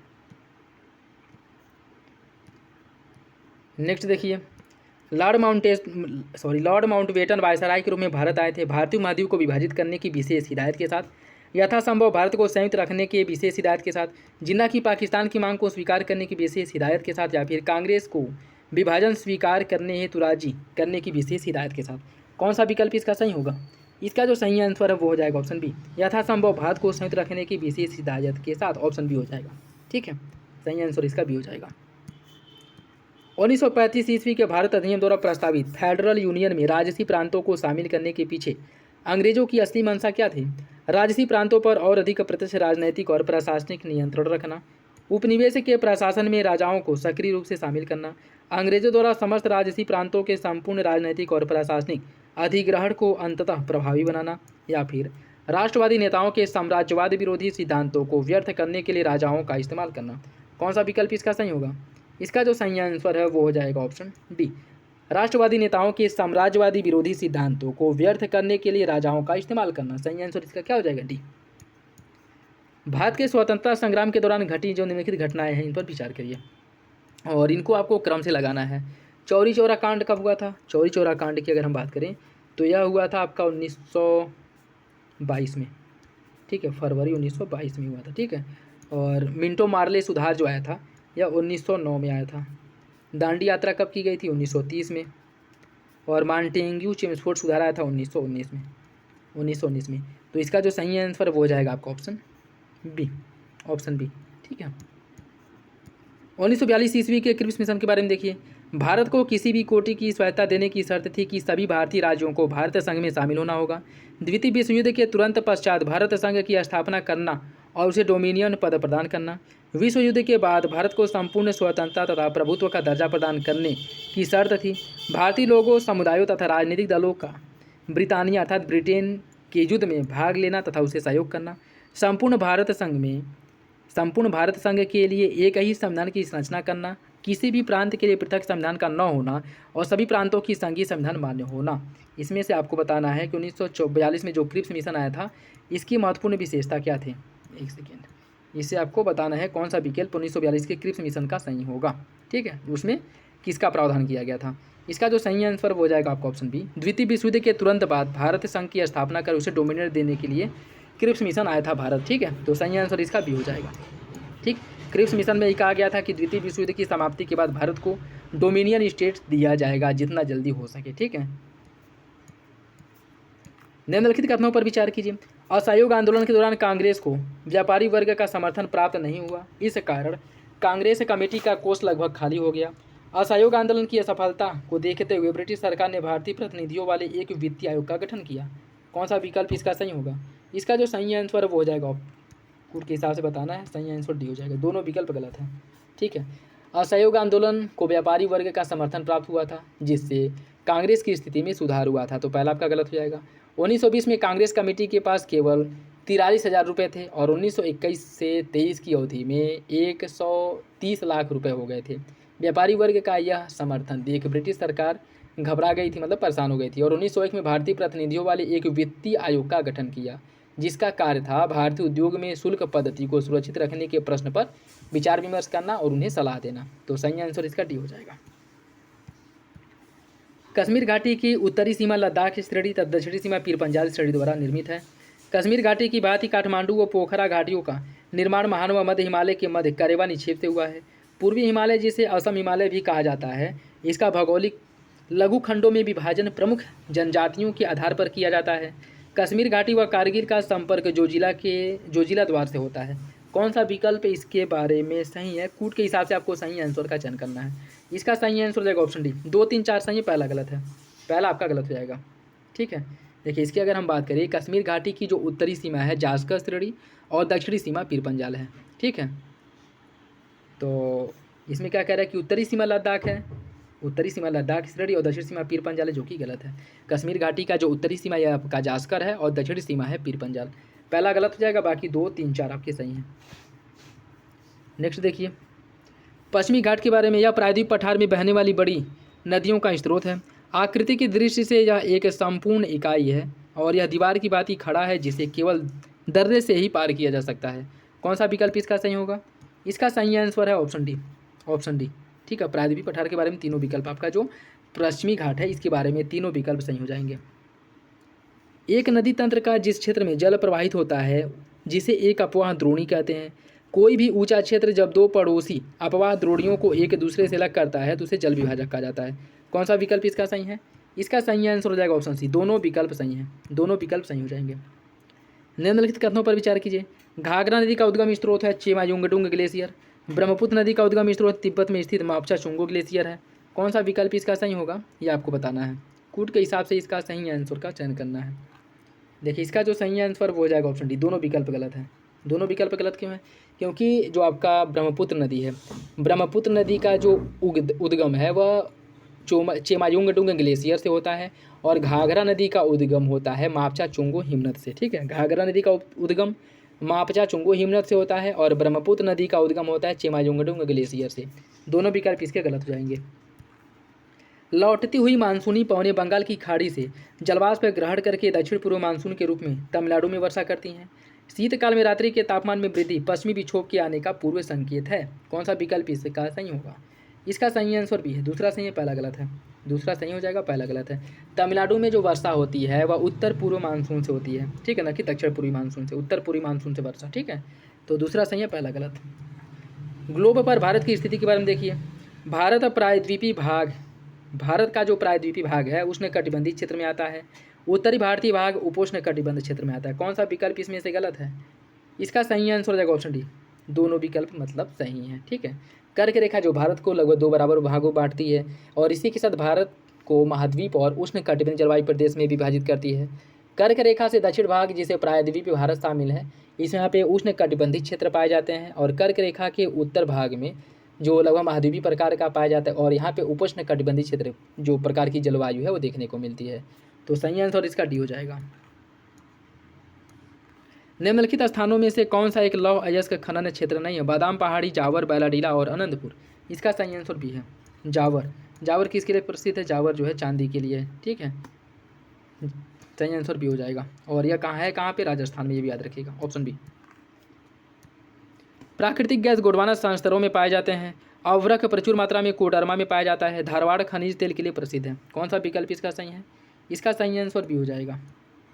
नेक्स्ट देखिए, लॉर्ड माउंटबेटन वायसराय के रूप में भारत आए थे। भारतीय महाद्वीप को विभाजित करने की विशेष हिदायत के साथ, यथासंभव भारत को संयुक्त रखने के विशेष हिदायत के साथ, जिन्ना की पाकिस्तान की मांग को स्वीकार करने की विशेष हिदायत के साथ, या फिर कांग्रेस को विभाजन स्वीकार करने हेतु राजी करने की विशेष हिदायत के साथ, कौन सा विकल्प इसका सही होगा? इसका जो सही आंसर है वो हो जाएगा ऑप्शन बी, यथासंभव भारत को संयुक्त रखने की विशेष हिदायत के साथ। ऑप्शन बी हो जाएगा। ठीक है, सही आंसर इसका भी हो जाएगा। 1935 ईस्वी के भारत अधिनियम द्वारा प्रस्तावित फेडरल यूनियन में राजसी प्रांतों को शामिल करने के पीछे अंग्रेजों की असली मंशा क्या थी? राजसी प्रांतों पर और अधिक प्रत्यक्ष राजनैतिक और प्रशासनिक नियंत्रण रखना, उपनिवेश के प्रशासन में राजाओं को सक्रिय रूप से शामिल करना, अंग्रेजों द्वारा समस्त राजसी प्रांतों के संपूर्ण राजनैतिक और प्रशासनिक अधिग्रहण को अंततः प्रभावी बनाना, या फिर राष्ट्रवादी नेताओं के साम्राज्यवाद विरोधी सिद्धांतों को व्यर्थ करने के लिए राजाओं का इस्तेमाल करना। कौन सा विकल्प इसका सही होगा? इसका जो सही आंसर है वो हो जाएगा ऑप्शन बी, राष्ट्रवादी नेताओं के साम्राज्यवादी विरोधी सिद्धांतों को व्यर्थ करने के लिए राजाओं का इस्तेमाल करना। सही आंसर इसका क्या हो जाएगा? डी। भारत के स्वतंत्रता संग्राम के दौरान घटी जो निम्नलिखित घटनाएं हैं इन पर विचार करिए और इनको आपको क्रम से लगाना है। चौरी चौरा कांड कब हुआ था? चौरी चौरा कांड की अगर हम बात करें तो यह हुआ था आपका 1922 में। ठीक है, फरवरी 1922 में हुआ था। ठीक है, और मिंटो मार्ले सुधार जो आया था यह 1909 में आया था। दांडी यात्रा कब की गई थी? 1930 में। और मांटेग्यू चेम्सफोर्ड सुधार आया था 1919 में। तो इसका जो सही आंसर वो हो जाएगा आपका ऑप्शन बी, ऑप्शन बी। ठीक है, 1942 ईस्वी के क्रिप्स मिशन के बारे में देखिए। भारत को किसी भी कोटि की स्वायत्तता देने की शर्त थी कि सभी भारतीय राज्यों को भारत संघ में शामिल होना होगा। द्वितीय विश्व युद्ध के तुरंत पश्चात भारत संघ की स्थापना करना और उसे डोमिनियन पद प्रदान करना। विश्व युद्ध के बाद भारत को संपूर्ण स्वतंत्रता तथा प्रभुत्व का दर्जा प्रदान करने की शर्त थी। भारतीय लोगों, समुदायों तथा राजनीतिक दलों का ब्रिटानिया अर्थात ब्रिटेन के युद्ध में भाग लेना तथा उसे सहयोग करना। संपूर्ण भारत संघ के लिए एक ही संविधान की संरचना करना, किसी भी प्रांत के लिए पृथक संविधान का न होना और सभी प्रांतों की संघीय संविधान मान्य होना। इसमें से आपको बताना है कि 1942 में जो क्रिप्स मिशन आया था इसकी महत्वपूर्ण विशेषता क्या थी। एक सेकेंड, इससे आपको बताना है कौन सा विकल्प 1942 के क्रिप्स मिशन का सही होगा। ठीक है, उसमें किसका प्रावधान किया गया था। इसका जो सही आंसर हो जाएगा आपका ऑप्शन बी, द्वितीय विश्व युद्ध के तुरंत बाद भारत संघ की स्थापना कर उसे डोमिनेट देने के लिए क्रिप्स मिशन आया था भारत। ठीक है, तो सही आंसर इसका बी हो जाएगा। ठीक, क्रिप्स मिशन में ये कहा गया था कि द्वितीय विश्व युद्ध की समाप्ति के बाद भारत को डोमिनियन स्टेट दिया जाएगा जितना जल्दी हो सके। ठीक है, निम्नलिखित कथनों पर विचार कीजिए। असहयोग आंदोलन के दौरान कांग्रेस को व्यापारी वर्ग का समर्थन प्राप्त नहीं हुआ, इस कारण कांग्रेस कमेटी का कोष लगभग खाली हो गया। असहयोग आंदोलन की असफलता को देखते हुए ब्रिटिश सरकार ने भारतीय प्रतिनिधियों वाले एक वित्तीय आयोग का गठन किया। कौन सा विकल्प इसका सही होगा? इसका जो सही आंसर है वो हो जाएगा, कूट के हिसाब से बताना है, सही आंसर डी हो जाएगा। दोनों विकल्प गलत हैं। ठीक है, असहयोग आंदोलन को व्यापारी वर्ग का समर्थन प्राप्त हुआ था जिससे कांग्रेस की स्थिति में सुधार हुआ था, तो पहला आपका गलत हो जाएगा। 1920 में कांग्रेस कमेटी के पास केवल 43,000 रुपये थे और 1921 से 23 की अवधि में 130 लाख रुपए हो गए थे। व्यापारी वर्ग का यह समर्थन देख ब्रिटिश सरकार घबरा गई थी, मतलब परेशान हो गई थी, और 1901 में भारतीय प्रतिनिधियों वाले एक वित्तीय आयोग का गठन किया जिसका कार्य था भारतीय उद्योग में शुल्क पद्धति को सुरक्षित रखने के प्रश्न पर विचार विमर्श करना और उन्हें सलाह देना। तो सही आंसर इसका डी हो जाएगा। कश्मीर घाटी की उत्तरी सीमा लद्दाख श्रेणी तथा दक्षिणी सीमा पीर पंजाल श्रेणी द्वारा निर्मित है। कश्मीर घाटी की भांति काठमांडू व पोखरा घाटियों का निर्माण महान व मध्य हिमालय के मध्य करेवा निक्षेप से हुआ है। पूर्वी हिमालय, जिसे असम हिमालय भी कहा जाता है, इसका भौगोलिक लघु खंडों में विभाजन प्रमुख जनजातियों के आधार पर किया जाता है। कश्मीर घाटी व कारगिल का संपर्क जोजिला द्वार से होता है। कौन सा विकल्प इसके बारे में सही है? कूट के हिसाब से आपको सही आंसर का चयन करना है। इसका सही आंसर हो जाएगा ऑप्शन डी। 2, 3, 4 सही है, पहला गलत है, पहला आपका गलत हो जाएगा। ठीक है, देखिए इसकी अगर हम बात करें, कश्मीर घाटी की जो उत्तरी सीमा है जास्कर श्रेणी और दक्षिणी सीमा पीर पंजाल है। ठीक है, तो इसमें क्या कह रहा है कि उत्तरी सीमा लद्दाख है, उत्तरी सीमा लद्दाख श्रेणी और दक्षिणी सीमा पीर पंजाल है, जो कि गलत है। कश्मीर घाटी का जो उत्तरी सीमा है आपका जास्कर है और दक्षिणी सीमा है पीर पंजाल। पहला गलत हो जाएगा, बाकी 2, 3, 4 आपके सही हैं। नेक्स्ट देखिए, पश्चिमी घाट के बारे में, यह प्रायद्वीप पठार में बहने वाली बड़ी नदियों का स्रोत है। आकृति की दृष्टि से यह एक संपूर्ण इकाई है और यह दीवार की भांति खड़ा है, जिसे केवल दर्रे से ही पार किया जा सकता है। कौन सा विकल्प इसका सही होगा? इसका सही आंसर है ऑप्शन डी, ऑप्शन डी। ठीक है, प्रायद्वीप पठार के बारे में तीनों विकल्प, आपका जो पश्चिमी घाट है इसके बारे में तीनों विकल्प सही हो जाएंगे। एक नदी तंत्र का जिस क्षेत्र में जल प्रवाहित होता है, जिसे एक अपवाह द्रोणी कहते हैं। कोई भी ऊंचा क्षेत्र जब दो पड़ोसी अपवाह द्रोणियों को एक दूसरे से अलग करता है तो उसे जल विभाजक कहा जाता है। कौन सा विकल्प इसका सही है? इसका सही आंसर हो जाएगा ऑप्शन सी। दोनों विकल्प सही हैं, दोनों विकल्प सही हो जाएंगे। निम्नलिखित कथनों पर विचार कीजिए। घाघरा नदी का उद्गम स्रोत है चेमायुंगडुंग ग्लेशियर। ब्रह्मपुत्र नदी का उद्गम स्रोत तिब्बत में स्थित मापचा चुंगो ग्लेशियर है। कौन सा विकल्प इसका सही होगा, ये आपको बताना है। कूट के हिसाब से इसका सही आंसर का चयन करना है। देखिए इसका जो सही आंसर वो हो जाएगा ऑप्शन डी। दोनों विकल्प गलत हैं। दोनों विकल्प गलत क्यों है? क्योंकि जो आपका ब्रह्मपुत्र नदी है, ब्रह्मपुत्र नदी का जो उद्गम है वह चेमायुंगडुंग ग्लेशियर से होता है और घाघरा नदी का उद्गम होता है मापचा चुंगो हिमनद से। ठीक है, घाघरा नदी का उद्गम मापचा चुंगो हिमनद से होता है और ब्रह्मपुत्र नदी का उद्गम होता है चेमायुंगडुंग ग्लेशियर से। दोनों विकल्प इसके गलत हो जाएंगे। लौटती हुई मानसूनी पवनें बंगाल की खाड़ी से जलवाष्प ग्रहण करके दक्षिण पूर्व मानसून के रूप में तमिलनाडु में वर्षा करती हैं। शीतकाल में रात्रि के तापमान में वृद्धि पश्चिमी विक्षोभ के आने का पूर्व संकेत है। कौन सा विकल्प इसका सही होगा? इसका सही आंसर भी है। दूसरा सही है, पहला गलत है। दूसरा सही हो जाएगा, पहला गलत है। तमिलनाडु में जो वर्षा होती है वह उत्तर पूर्व मानसून से होती है। ठीक है ना, कि दक्षिण पूर्वी मानसून से, उत्तर पूर्वी मानसून से वर्षा। ठीक है, तो दूसरा सही है, पहला गलत। ग्लोब पर भारत की स्थिति के बारे में देखिए। भारत का जो प्रायद्वीपीय भाग है उष्णकटिबंधीय क्षेत्र में आता है। उत्तरी भारतीय भाग उपोष्ण कटिबंध क्षेत्र में आता है। कौन सा विकल्प इसमें से गलत है? इसका सही आंसर हो जाएगा ऑप्शन डी। दोनों विकल्प मतलब सही हैं। ठीक है, कर्क रेखा जो भारत को लगभग 2 बराबर भागों बांटती है और इसी के साथ भारत को महाद्वीप और उष्ण कटिबंधीय जलवायु प्रदेश में विभाजित करती है। कर्क रेखा से दक्षिण भाग, जिसे प्रायद्वीपीय भारत शामिल है, इस यहाँ पे उष्ण कटिबंधीय क्षेत्र पाए जाते हैं और कर्क रेखा के उत्तर भाग में जो लगभग महाद्वीपीय प्रकार का पाया जाता है और यहाँ पे उपोष्ण कटिबंधीय क्षेत्र जो प्रकार की जलवायु है वो देखने को मिलती है। तो सही आंसर इसका डी हो जाएगा। निम्नलिखित स्थानों में से कौन सा एक लौह अयस्क खनन क्षेत्र नहीं है? बादाम पहाड़ी, जावर, बैलाडीला और अनंतपुर। इसका सही आंसर भी है जावर। जावर किसके लिए प्रसिद्ध है? जावर जो है चांदी के लिए। ठीक है, सही आंसर भी हो जाएगा। और यह कहाँ है? कहाँ पे? राजस्थान में, ये भी याद रखिएगा, ऑप्शन बी। प्राकृतिक गैस गोंडवाना संस्तरों में पाए जाते हैं। अवरक प्रचुर मात्रा में कोडरमा में पाया जाता है। धारवाड़ खनिज तेल के लिए प्रसिद्ध है। कौन सा विकल्प इसका सही है? इसका सही आंसर बी हो जाएगा,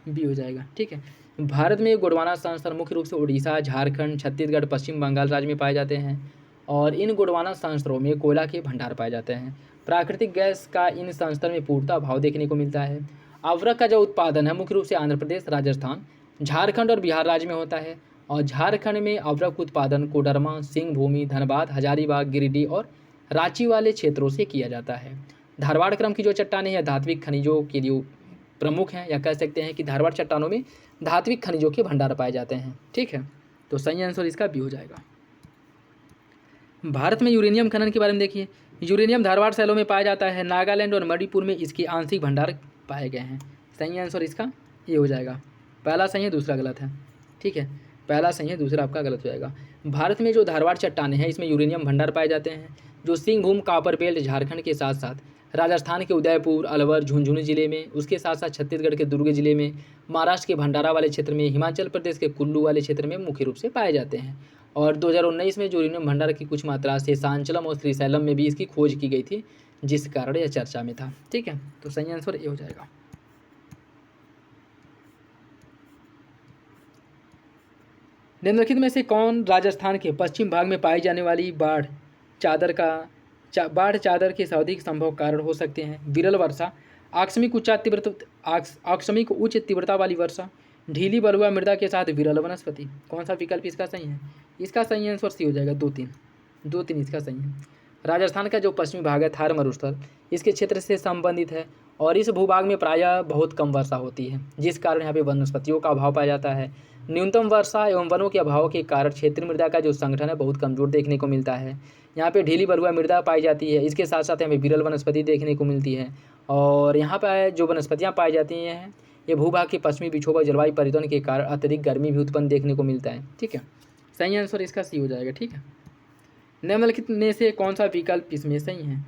बी हो जाएगा। ठीक है, भारत में गोंडवाना संस्तर मुख्य रूप से उड़ीसा, झारखंड, छत्तीसगढ़, पश्चिम बंगाल राज्य में पाए जाते हैं और इन गोंडवाना संस्तरों में कोयला के भंडार पाए जाते हैं। प्राकृतिक गैस का इन संस्तर में पूर्णतः अभाव देखने को मिलता है। अवरक का जो उत्पादन है मुख्य रूप से आंध्र प्रदेश, राजस्थान, झारखंड और बिहार राज्य में होता है और झारखंड में अवरक उत्पादन कोडरमा, सिंहभूमि, धनबाद, हजारीबाग, गिरिडीह और रांची वाले क्षेत्रों से किया जाता है। धारवाड़ क्रम की जो चट्टानें हैं धात्विक खनिजों के लिए प्रमुख हैं, या कह सकते हैं कि धारवाड़ चट्टानों में धात्विक खनिजों के भंडार पाए जाते हैं। ठीक है, तो सही आंसर इसका बी हो जाएगा। भारत में यूरेनियम खनन के बारे में देखिए। यूरेनियम धारवाड़ शैलों में पाया जाता है। नागालैंड और मणिपुर में इसके आंशिक भंडार पाए गए हैं। सही आंसर इसका ये हो जाएगा। पहला सही है, दूसरा गलत है। ठीक है, पहला सही है, दूसरा आपका गलत हो जाएगा। भारत में जो धारवाड़ चट्टानें हैं इसमें यूरेनियम भंडार पाए जाते हैं जो सिंहभूम, कापर बेल्ट, झारखंड के साथ साथ राजस्थान के उदयपुर, अलवर, झुंझुनू जिले में, उसके साथ साथ छत्तीसगढ़ के दुर्ग जिले में, महाराष्ट्र के भंडारा वाले क्षेत्र में, हिमाचल प्रदेश के कुल्लू वाले क्षेत्र में मुख्य रूप से पाए जाते हैं। और 2019 में यूरेनियम भंडार की कुछ मात्रा से सांचलम और श्रीशैलम में भी इसकी खोज की गई थी, जिस कारण यह चर्चा में था। ठीक है, तो सही आंसर ये हो जाएगा। निम्नलिखित में से कौन राजस्थान के पश्चिम भाग में पाई जाने वाली बाढ़ चादर के सर्वाधिक संभव कारण हो सकते हैं? विरल वर्षा, आकस्मिक उच्च तीव्रता वाली वर्षा, ढीली बलुआ मृदा के साथ विरल वनस्पति। कौन सा विकल्प इसका सही है? इसका सही आंसर सी हो जाएगा 2-3 इसका सही है। राजस्थान का जो पश्चिमी भाग है थार मरुस्थल इसके क्षेत्र से संबंधित है और इस भूभाग में प्रायः बहुत कम वर्षा होती है, जिस कारण यहाँ पे वनस्पतियों का अभाव पाया जाता है। न्यूनतम वर्षा एवं वनों के अभाव के कारण क्षेत्रीय मृदा का जो संगठन है बहुत कमजोर देखने को मिलता है। यहाँ पे ढीली बलुआ मृदा पाई जाती है, इसके साथ साथ हमें विरल वनस्पति देखने को मिलती है और यहाँ पर जो वनस्पतियाँ पाई जाती हैं ये भूभाग के पश्चिमी विक्षोभ जलवायु परिवर्तन के कारण अत्यधिक गर्मी भी उत्पन्न देखने को मिलता है। ठीक है, सही आंसर इसका सी हो जाएगा। ठीक है, निम्नलिखित में से कौन सा विकल्प इसमें सही है?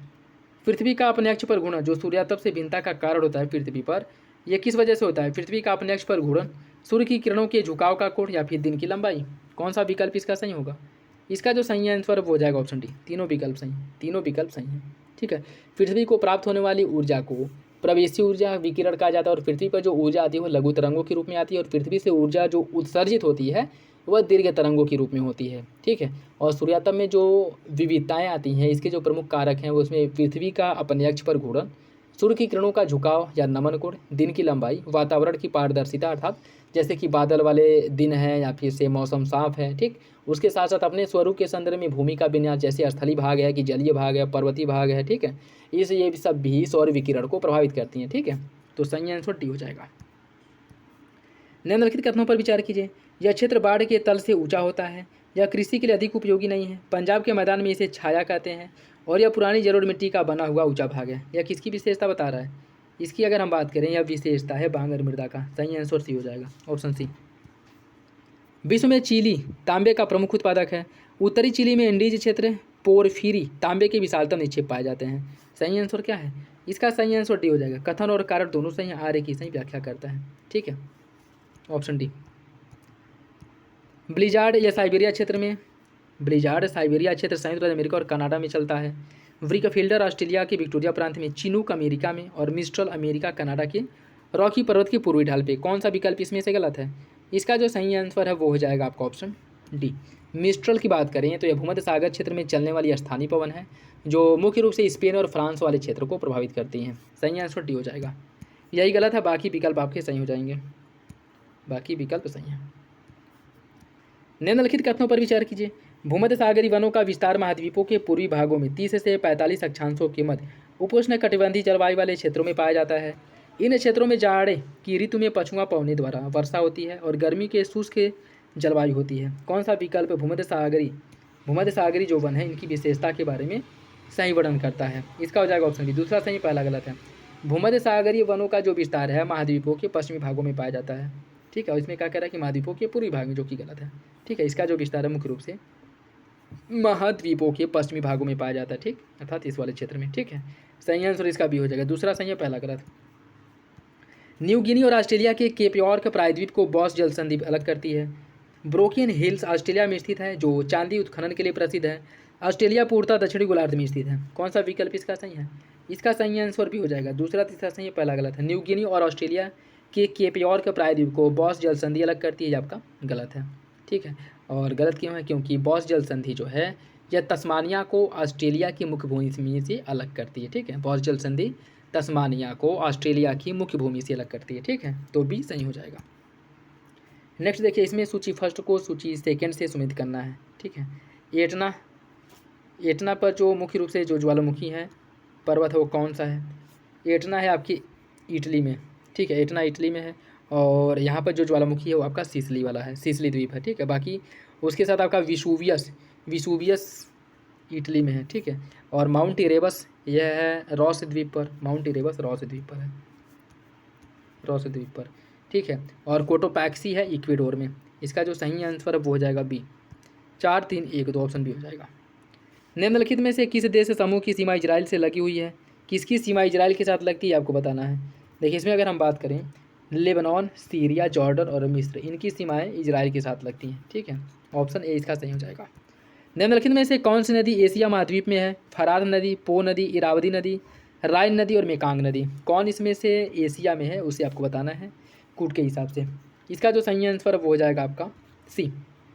पृथ्वी का अपने अक्ष पर घूर्णन जो सूर्यातप से भिन्नता का कारण होता है पृथ्वी पर, यह किस वजह से होता है? पृथ्वी का अपने अक्ष पर घूर्णन, सूर्य की किरणों के झुकाव का कोण या फिर दिन की लंबाई। कौन सा विकल्प इसका सही होगा? इसका जो सही आंसर वो हो जाएगा ऑप्शन डी, तीनों विकल्प सही हैं। ठीक है, पृथ्वी को प्राप्त होने वाली ऊर्जा को प्रवेशी ऊर्जा विकिरण कहा जाता है और पृथ्वी पर जो ऊर्जा आती है वो लघु तरंगों के रूप में आती है और पृथ्वी से ऊर्जा जो उत्सर्जित होती है वह दीर्घ तरंगों के रूप में होती है। ठीक है, और सूर्यातप में जो विविधताएं आती हैं इसके जो प्रमुख कारक हैं वो उसमें पृथ्वी का अपने अक्ष पर घूर्णन, सूर्य की किरणों का झुकाव या नमन कोण, दिन की लंबाई, वातावरण की पारदर्शिता अर्थात जैसे कि बादल वाले दिन हैं या फिर से मौसम साफ है। ठीक, उसके साथ साथ अपने स्वरूप के संदर्भ में भूमि का विन्यास जैसे स्थलीय भाग है कि जलीय भाग है, पर्वतीय भाग है। ठीक है, ये सब भी सौर विकिरण को प्रभावित करती हैं। ठीक है, तो सही आंसर डी हो जाएगा। निम्नलिखित कथनों पर विचार कीजिए। यह क्षेत्र बाढ़ के तल से ऊंचा होता है, यह कृषि के लिए अधिक उपयोगी नहीं है, पंजाब के मैदान में इसे छाया कहते हैं और यह पुरानी जलोढ़ मिट्टी का बना हुआ ऊंचा भाग है। यह किसकी विशेषता बता रहा है? इसकी अगर हम बात करें यह विशेषता है बांगर मृदा का। सही आंसर सी हो जाएगा, ऑप्शन सी। विश्व में चीली तांबे का प्रमुख उत्पादक है। उत्तरी चिली में एंडीज क्षेत्र पोरफीरी तांबे के विशालतम निक्षेप पाए जाते हैं। सही आंसर क्या है? इसका सही आंसर डी हो जाएगा। कथन और कारण दोनों सही, आर्य की सही व्याख्या करता है। ठीक है, ऑप्शन डी। ब्लिजार्ड साइबेरिया क्षेत्र संयुक्त राज्य अमेरिका और कनाडा में चलता है। व्रिकफील्डर ऑस्ट्रेलिया के विक्टोरिया प्रांत में, चिनूक अमेरिका में और मिस्ट्रल अमेरिका कनाडा के रॉकी पर्वत के पूर्वी ढाल पे। कौन सा विकल्प इसमें से गलत है? इसका जो सही आंसर है वो हो जाएगा आपका ऑप्शन डी। मिस्ट्रल की बात करें तो यह भूमध्य सागर क्षेत्र में चलने वाली स्थानीय पवन है जो मुख्य रूप से स्पेन और फ्रांस वाले क्षेत्र को प्रभावित करती हैं। सही आंसर डी हो जाएगा। यही गलत है, बाकी विकल्प आपके सही हो जाएंगे, बाकी विकल्प सही हैं। निम्नलिखित कथनों पर विचार कीजिए। भूमध्य सागरीय वनों का विस्तार महाद्वीपों के पूर्वी भागों में 30 से 45 अक्षांशों के मध्य उपोष्ण कटिबंधीय जलवायु वाले क्षेत्रों में पाया जाता है। इन क्षेत्रों में जाड़े की ऋतु में पछुआ पवनी द्वारा वर्षा होती है और गर्मी के शुष्क जलवायु होती है। कौन सा विकल्प भूमध्य सागरीय जो वन है इनकी विशेषता के बारे में सही वर्णन करता है? इसका हो जाएगा ऑप्शन डी। दूसरा सही, पहला गलत है। भूमध्य सागरीय वनों का जो विस्तार है महाद्वीपों के पश्चिमी भागों में पाया जाता है। ठीक है, और इसमें क्या कह रहा है कि महाद्वीपों के पूर्वी भाग में, जो कि गलत है। ठीक है, इसका जो विस्तार है मुख्य रूप से महाद्वीपों के पश्चिमी भागों में पाया जाता है। ठीक, अर्थात इस वाले क्षेत्र में। ठीक है, सही आंसर इसका भी हो जाएगा। दूसरा सही है, पहला गलत। न्यू गिनी और ऑस्ट्रेलिया के केप यॉर्क प्रायद्वीप को बॉस जल संधि अलग करती है। ब्रोकियन हिल्स ऑस्ट्रेलिया में स्थित है जो चांदी उत्खनन के लिए प्रसिद्ध है। ऑस्ट्रेलिया पूर्णतः दक्षिणी गोलार्ध में स्थित है। कौन सा विकल्प इसका सही है? इसका सही आंसर भी हो जाएगा। दूसरा तीसरा सही है, पहला गलत है। न्यू गिनी और ऑस्ट्रेलिया के केप यॉर्क प्रायद्वीप को बॉस जल संधि अलग करती है, आपका गलत है। ठीक है, और गलत क्यों है? क्योंकि बॉस जल संधि जो है यह तस्मानिया को ऑस्ट्रेलिया की मुख्य भूमि से अलग करती है। ठीक है, बॉस जल संधि तस्मानिया को ऑस्ट्रेलिया की मुख्य भूमि से अलग करती है। ठीक है, तो बी सही हो जाएगा। नेक्स्ट देखिए, इसमें सूची फर्स्ट को सूची सेकंड से सुमेलित करना है। ठीक है, एटना पर जो मुख्य रूप से जो ज्वालामुखी है पर्वत है वो कौन सा है? एटना है आपकी इटली में। ठीक है, एटना इटली में है और यहाँ पर जो ज्वालामुखी है वो आपका सिसली वाला है, सिसली द्वीप है। ठीक है, बाकी उसके साथ आपका विसुवियस इटली में है। ठीक है, और माउंट इरेबस यह है रॉस द्वीप पर, माउंट इरेबस रॉस द्वीप पर है, रॉस द्वीप पर। ठीक है, और कोटोपैक्सी है इक्वेडोर में। इसका जो सही आंसर है वो हो जाएगा बी। 4 3 1 2 ऑप्शन बी हो जाएगा। निम्नलिखित में से किस देश समूह की सीमा इजराइल से लगी हुई है? किसकी सीमा इजराइल के साथ लगती है आपको बताना है। देखिए, इसमें अगर हम बात करें लेबनान, सीरिया, जॉर्डन और मिस्र, इनकी सीमाएं इजराइल के साथ लगती हैं। ठीक है, ऑप्शन ए इसका सही हो जाएगा। निम्नलिखित में से कौन सी नदी एशिया महाद्वीप में है? फरात नदी, पो नदी, इरावदी नदी, राइन नदी और मेकांग नदी। कौन इसमें से एशिया में है उसे आपको बताना है कूट के हिसाब से। इसका जो सही आंसर वो हो जाएगा आपका सी।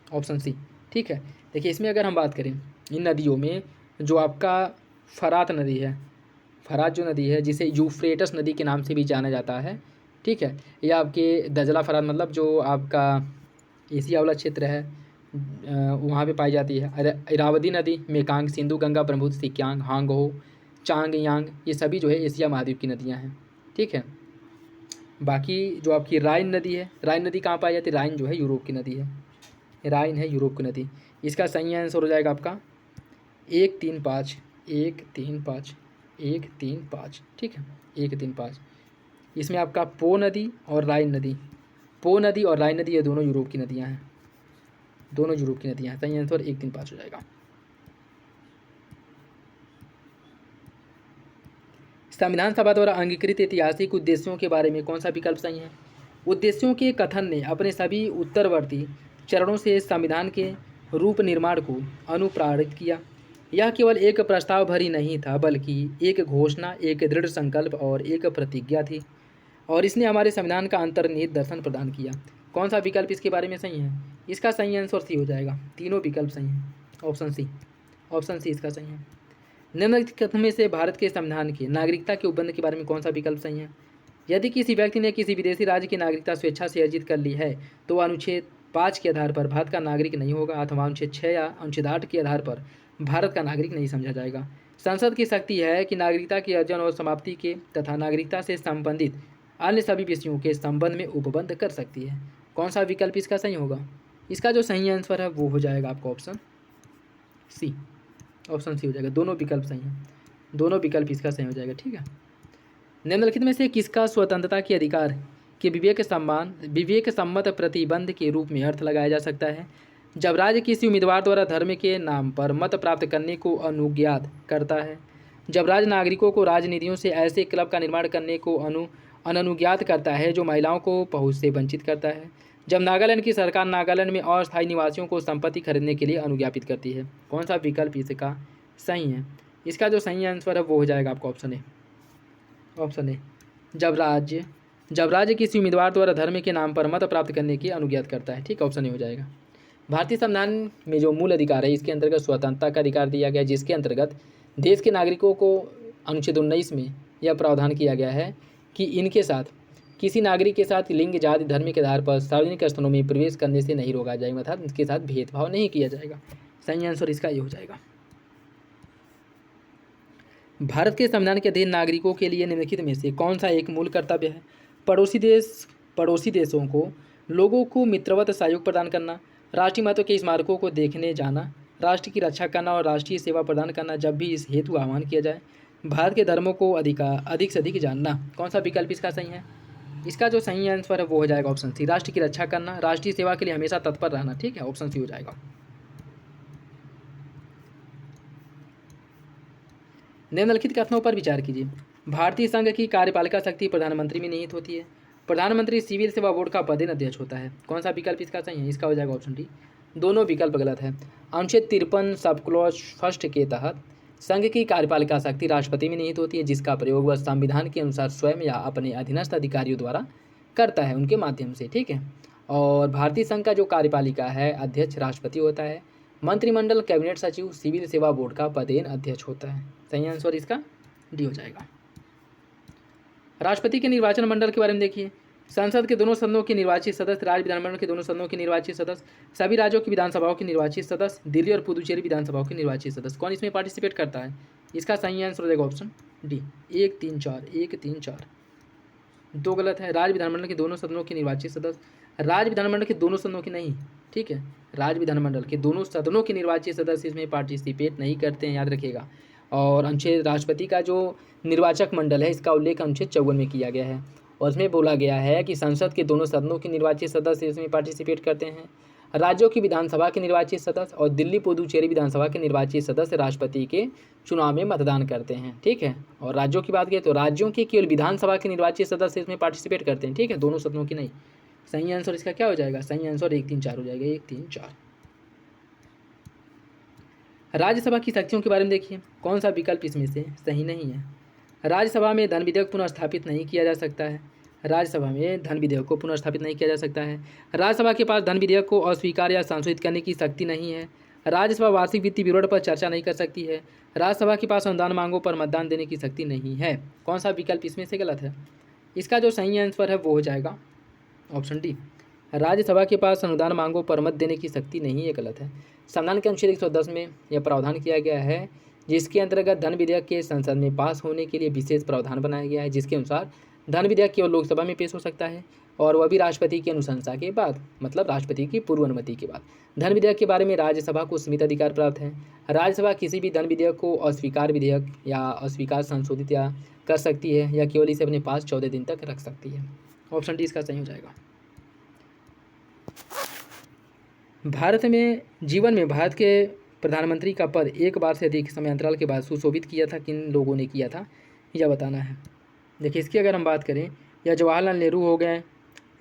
Option C. ठीक है, देखिए इसमें अगर हम बात करें इन नदियों में, जो आपका फरात नदी है, फरात जो नदी है जिसे यूफ्रेटस नदी के नाम से भी जाना जाता है, ठीक है, यह आपके दजला फरात मतलब जो आपका एशिया वाला क्षेत्र है वहाँ पे पाई जाती है। इरावदी नदी, मेकांग, सिंधु, गंगा, ब्रह्मपुत्र, सिक्यांग, हांगहो, चांग यांग, ये सभी जो है एशिया महाद्वीप की नदियाँ हैं। ठीक है, बाकी जो आपकी राइन नदी है, राइन नदी कहाँ पाई जाती है? राइन जो है यूरोप की नदी है, राइन है यूरोप की नदी। इसका सही आंसर हो जाएगा आपका 135, 135, 135। ठीक है, 135। इसमें आपका पो नदी और राइन नदी, पो नदी और राइन नदी ये दोनों यूरोप की नदियाँ हैं, दोनों यूरोप की नदियाँ हैं। सही आंसर 135 हो जाएगा। संविधान सभा द्वारा अंगीकृत ऐतिहासिक उद्देश्यों के बारे में कौन सा विकल्प सही है? उद्देश्यों के कथन ने अपने सभी उत्तरवर्ती चरणों से संविधान के रूप निर्माण को अनुप्राणित किया। यह केवल एक प्रस्ताव भर ही नहीं था, बल्कि एक घोषणा, एक दृढ़ संकल्प और एक प्रतिज्ञा थी, और इसने हमारे संविधान का अंतर्निहित दर्शन प्रदान किया। कौन सा विकल्प इसके बारे में सही है? इसका सही आंसर सी हो जाएगा, तीनों विकल्प सही हैं, ऑप्शन सी, ऑप्शन सी इसका सही है। निम्नलिखित कथन में से भारत के संविधान के नागरिकता के उपबंध के बारे में कौन सा विकल्प सही है? यदि किसी व्यक्ति ने किसी विदेशी राज्य की नागरिकता स्वेच्छा से अर्जित कर ली है तो वह अनुच्छेद 5 के आधार पर भारत का नागरिक नहीं होगा, अथवा अनुच्छेद 6 या अनुच्छेद 8 के आधार पर भारत का नागरिक नहीं समझा जाएगा। संसद की शक्ति है कि नागरिकता की अर्जन और समाप्ति के तथा नागरिकता से संबंधित अन्य सभी विषयों के संबंध में उपबंध कर सकती है। कौन सा विकल्प इसका सही होगा? इसका जो सही आंसर है वो हो जाएगा आपका ऑप्शन सी, ऑप्शन सी हो जाएगा। दोनों विकल्प सही हैं, दोनों विकल्प इसका सही हो जाएगा। ठीक है, निम्नलिखित में से किसका स्वतंत्रता के अधिकार के विवेक सम्मत प्रतिबंध के रूप में अर्थ लगाया जा सकता है? जब राज्य किसी उम्मीदवार द्वारा धर्म के नाम पर मत प्राप्त करने को अनुज्ञात करता है, जब राज्य नागरिकों को राजनीतियों से ऐसे क्लब का निर्माण करने को अनुज्ञात करता है जो महिलाओं को पहुँच से वंचित करता है, जब नागालैंड की सरकार नागालैंड में अस्थायी निवासियों को संपत्ति खरीदने के लिए अनुज्ञापित करती है। कौन सा विकल्प इसका सही है? इसका जो सही आंसर है वो हो जाएगा आपका ऑप्शन ए, ऑप्शन ए। जब राज्य किसी उम्मीदवार द्वारा धर्म के नाम पर मत प्राप्त करने की अनुज्ञात करता है। ठीक है, ऑप्शन ए हो जाएगा। भारतीय संविधान में जो मूल अधिकार है इसके अंतर्गत स्वतंत्रता का अधिकार दिया गया है, जिसके अंतर्गत देश के नागरिकों को अनुच्छेद 19 में यह प्रावधान किया गया है कि इनके साथ किसी नागरिक के साथ लिंग, जाति, धर्म के आधार पर सार्वजनिक स्थलों में प्रवेश करने से नहीं रोका जाएगा, अर्थात इसके साथ भेदभाव नहीं किया जाएगा। सही आंसर इसका ये हो जाएगा। भारत के संविधान के अधीन नागरिकों के लिए निम्नलिखित में से कौन सा एक मूल कर्तव्य है? पड़ोसी देशों को लोगों को मित्रवत सहयोग प्रदान करना, राष्ट्रीय महत्व के स्मारकों को देखने जाना, राष्ट्र की रक्षा करना और राष्ट्रीय सेवा प्रदान करना जब भी इस हेतु आह्वान किया जाए, भारत के धर्मों को अधिक से अधिक जानना। कौन सा विकल्प इसका सही है? इसका जो सही आंसर है वो हो जाएगा ऑप्शन सी, राष्ट्र की रक्षा करना, राष्ट्रीय सेवा के लिए हमेशा तत्पर रहना। ठीक है, ऑप्शन सी हो जाएगा। निम्नलिखित कथनों पर विचार कीजिए। भारतीय संघ की कार्यपालिका शक्ति प्रधानमंत्री में निहित होती है। प्रधानमंत्री सिविल सेवा बोर्ड का पदेन अध्यक्ष होता है। कौन सा विकल्प इसका सही है? इसका हो जाएगा ऑप्शन डी, दोनों विकल्प गलत है। अनुच्छेद 53 सब क्लॉज फर्स्ट के तहत संघ की कार्यपालिका शक्ति राष्ट्रपति में निहित होती है, जिसका प्रयोग वह संविधान के अनुसार स्वयं या अपने अधीनस्थ अधिकारियों द्वारा करता है, उनके माध्यम से। ठीक है, और भारतीय संघ का जो कार्यपालिका है अध्यक्ष राष्ट्रपति होता है, मंत्रिमंडल, कैबिनेट सचिव सिविल सेवा बोर्ड का पदेन अध्यक्ष होता है। सही आंसर इसका डी हो जाएगा। राष्ट्रपति के निर्वाचन मंडल के बारे में देखिए। संसद के दोनों सदनों के निर्वाचित सदस्य, राज्य विधानमंडल के दोनों सदनों के निर्वाचित सदस्य, सभी राज्यों की विधानसभाओं के निर्वाचित सदस्य, दिल्ली और पुदुचेरी विधानसभाओं के निर्वाचित सदस्य। कौन इसमें पार्टिसिपेट करता है? इसका सही आंसर हो जाएगा ऑप्शन डी, 1, 3, 4, 1, 3, 4। दो गलत है। राज्य विधानमंडल के दोनों सदनों के निर्वाचित सदस्य, राज्य विधानमंडल के दोनों सदनों के नहीं। ठीक है, राज्य विधानमंडल के दोनों सदनों के निर्वाचित सदस्य इसमें पार्टिसिपेट नहीं करते हैं, याद रखिएगा। और अनुच्छेद राष्ट्रपति का जो निर्वाचक मंडल है इसका उल्लेख अनुच्छेद 54 में किया गया है, और इसमें बोला गया है कि संसद के दोनों सदनों के निर्वाचित सदस्य इसमें पार्टिसिपेट करते हैं। राज्यों की विधानसभा के निर्वाचित सदस्य और दिल्ली पुदुचेरी विधानसभा के निर्वाचित सदस्य राष्ट्रपति के चुनाव में मतदान करते हैं। ठीक है, और राज्यों की बात करें तो राज्यों के केवल विधानसभा के निर्वाचित सदस्य इसमें पार्टिसिपेट करते हैं। ठीक है, दोनों सदनों की नहीं। सही आंसर इसका क्या हो जाएगा? सही आंसर 1, 3, 4 हो जाएगा, 1, 3, 4। राज्यसभा की शक्तियों के बारे में देखिए। कौन सा विकल्प इसमें से सही नहीं है? राज्यसभा में धन विधेयक पुनः स्थापित नहीं किया जा सकता है, राज्यसभा में धन विधेयक को पुनर्स्थापित नहीं किया जा सकता है। राज्यसभा के पास धन विधेयक को अस्वीकार या संशोधित करने की शक्ति नहीं है। राज्यसभा वार्षिक वित्तीय विवरण पर चर्चा नहीं कर सकती है। राज्यसभा के पास अनुदान मांगों पर मतदान देने की शक्ति नहीं है। कौन सा विकल्प इसमें से गलत है? इसका जो सही आंसर है वो हो जाएगा ऑप्शन डी। राज्यसभा के पास अनुदान मांगों पर मत देने की शक्ति नहीं है, गलत है। संविधान के अनुच्छेद 110 में यह प्रावधान किया गया है जिसके अंतर्गत धन विधेयक के संसद में पास होने के लिए विशेष प्रावधान बनाया गया है, जिसके अनुसार धन विधेयक केवल लोकसभा में पेश हो सकता है और वह भी राष्ट्रपति की अनुशंसा के बाद, मतलब राष्ट्रपति की पूर्व अनुमति के बाद। धन विधेयक के बारे में राज्यसभा को सीमित अधिकार प्राप्त है। राज्यसभा किसी भी धन विधेयक को अस्वीकार विधेयक या अस्वीकार संशोधित या कर सकती है या केवल इसे अपने पास 14 दिन तक रख सकती है। ऑप्शन डी इसका सही हो जाएगा। भारत में जीवन में भारत के प्रधानमंत्री का पद एक बार से अधिक समय अंतराल के बाद सुशोभित किया था, किन लोगों ने किया था यह बताना है। देखिए इसकी अगर हम बात करें, या जवाहरलाल नेहरू हो गए,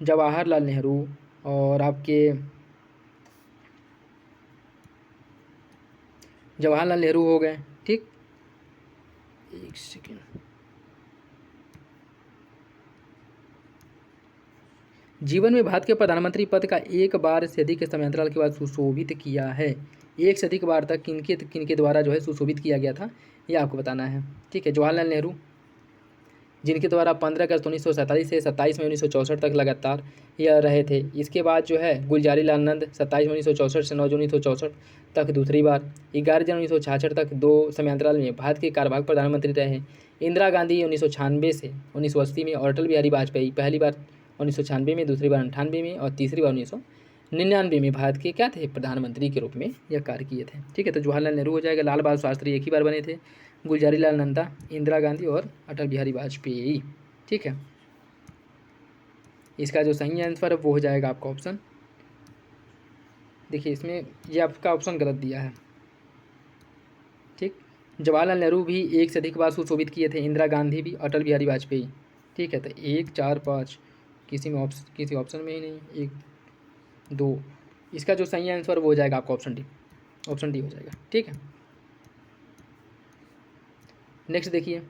जवाहरलाल नेहरू और आपके जवाहरलाल नेहरू हो गए, ठीक। एक सेकेंड, जीवन में भारत के प्रधानमंत्री पद का एक बार से अधिक समय अंतराल के बाद सुशोभित किया है। एक से अधिक बार तक किनके द्वारा जो है सुशोभित किया गया था यह आपको बताना है, ठीक है। जवाहरलाल नेहरू, जिनके द्वारा 15 अगस्त 1947 से 27 मई 1964 तक लगातार यह रहे थे। इसके बाद जो है गुलजारी लाल नंद 27 मई 1964 से 9 जून 1964 तक दूसरी बार, 11 जनवरी 1966 तक 2 समयांतराल में भारत के कार्यवाहक प्रधानमंत्री रहे। इंदिरा गांधी 1996 से 1980 में और अटल बिहारी वाजपेयी पहली बार 1996 में, दूसरी बार 98 में और तीसरी बार 1999 में भारत के क्या थे, प्रधानमंत्री के रूप में यह कार्य किए थे, ठीक है। तो जवाहरलाल नेहरू हो जाएगा। लाल बहादुर शास्त्री एक ही बार बने थे, गुलजारी लाल नंदा, इंदिरा गांधी और अटल बिहारी वाजपेयी, ठीक है। इसका जो सही आंसर है वो हो जाएगा आपका ऑप्शन, देखिए इसमें ये आपका ऑप्शन गलत दिया है, ठीक। जवाहरलाल नेहरू भी एक से अधिक बार सुशोभित किए थे, इंदिरा गांधी भी, अटल बिहारी वाजपेयी, ठीक है। तो 1, 4, 5 किसी ऑप्शन में ही नहीं, 1, 2, इसका जो सही आंसर वो हो जाएगा आपका ऑप्शन डी हो जाएगा, ठीक है। नेक्स्ट देखिए,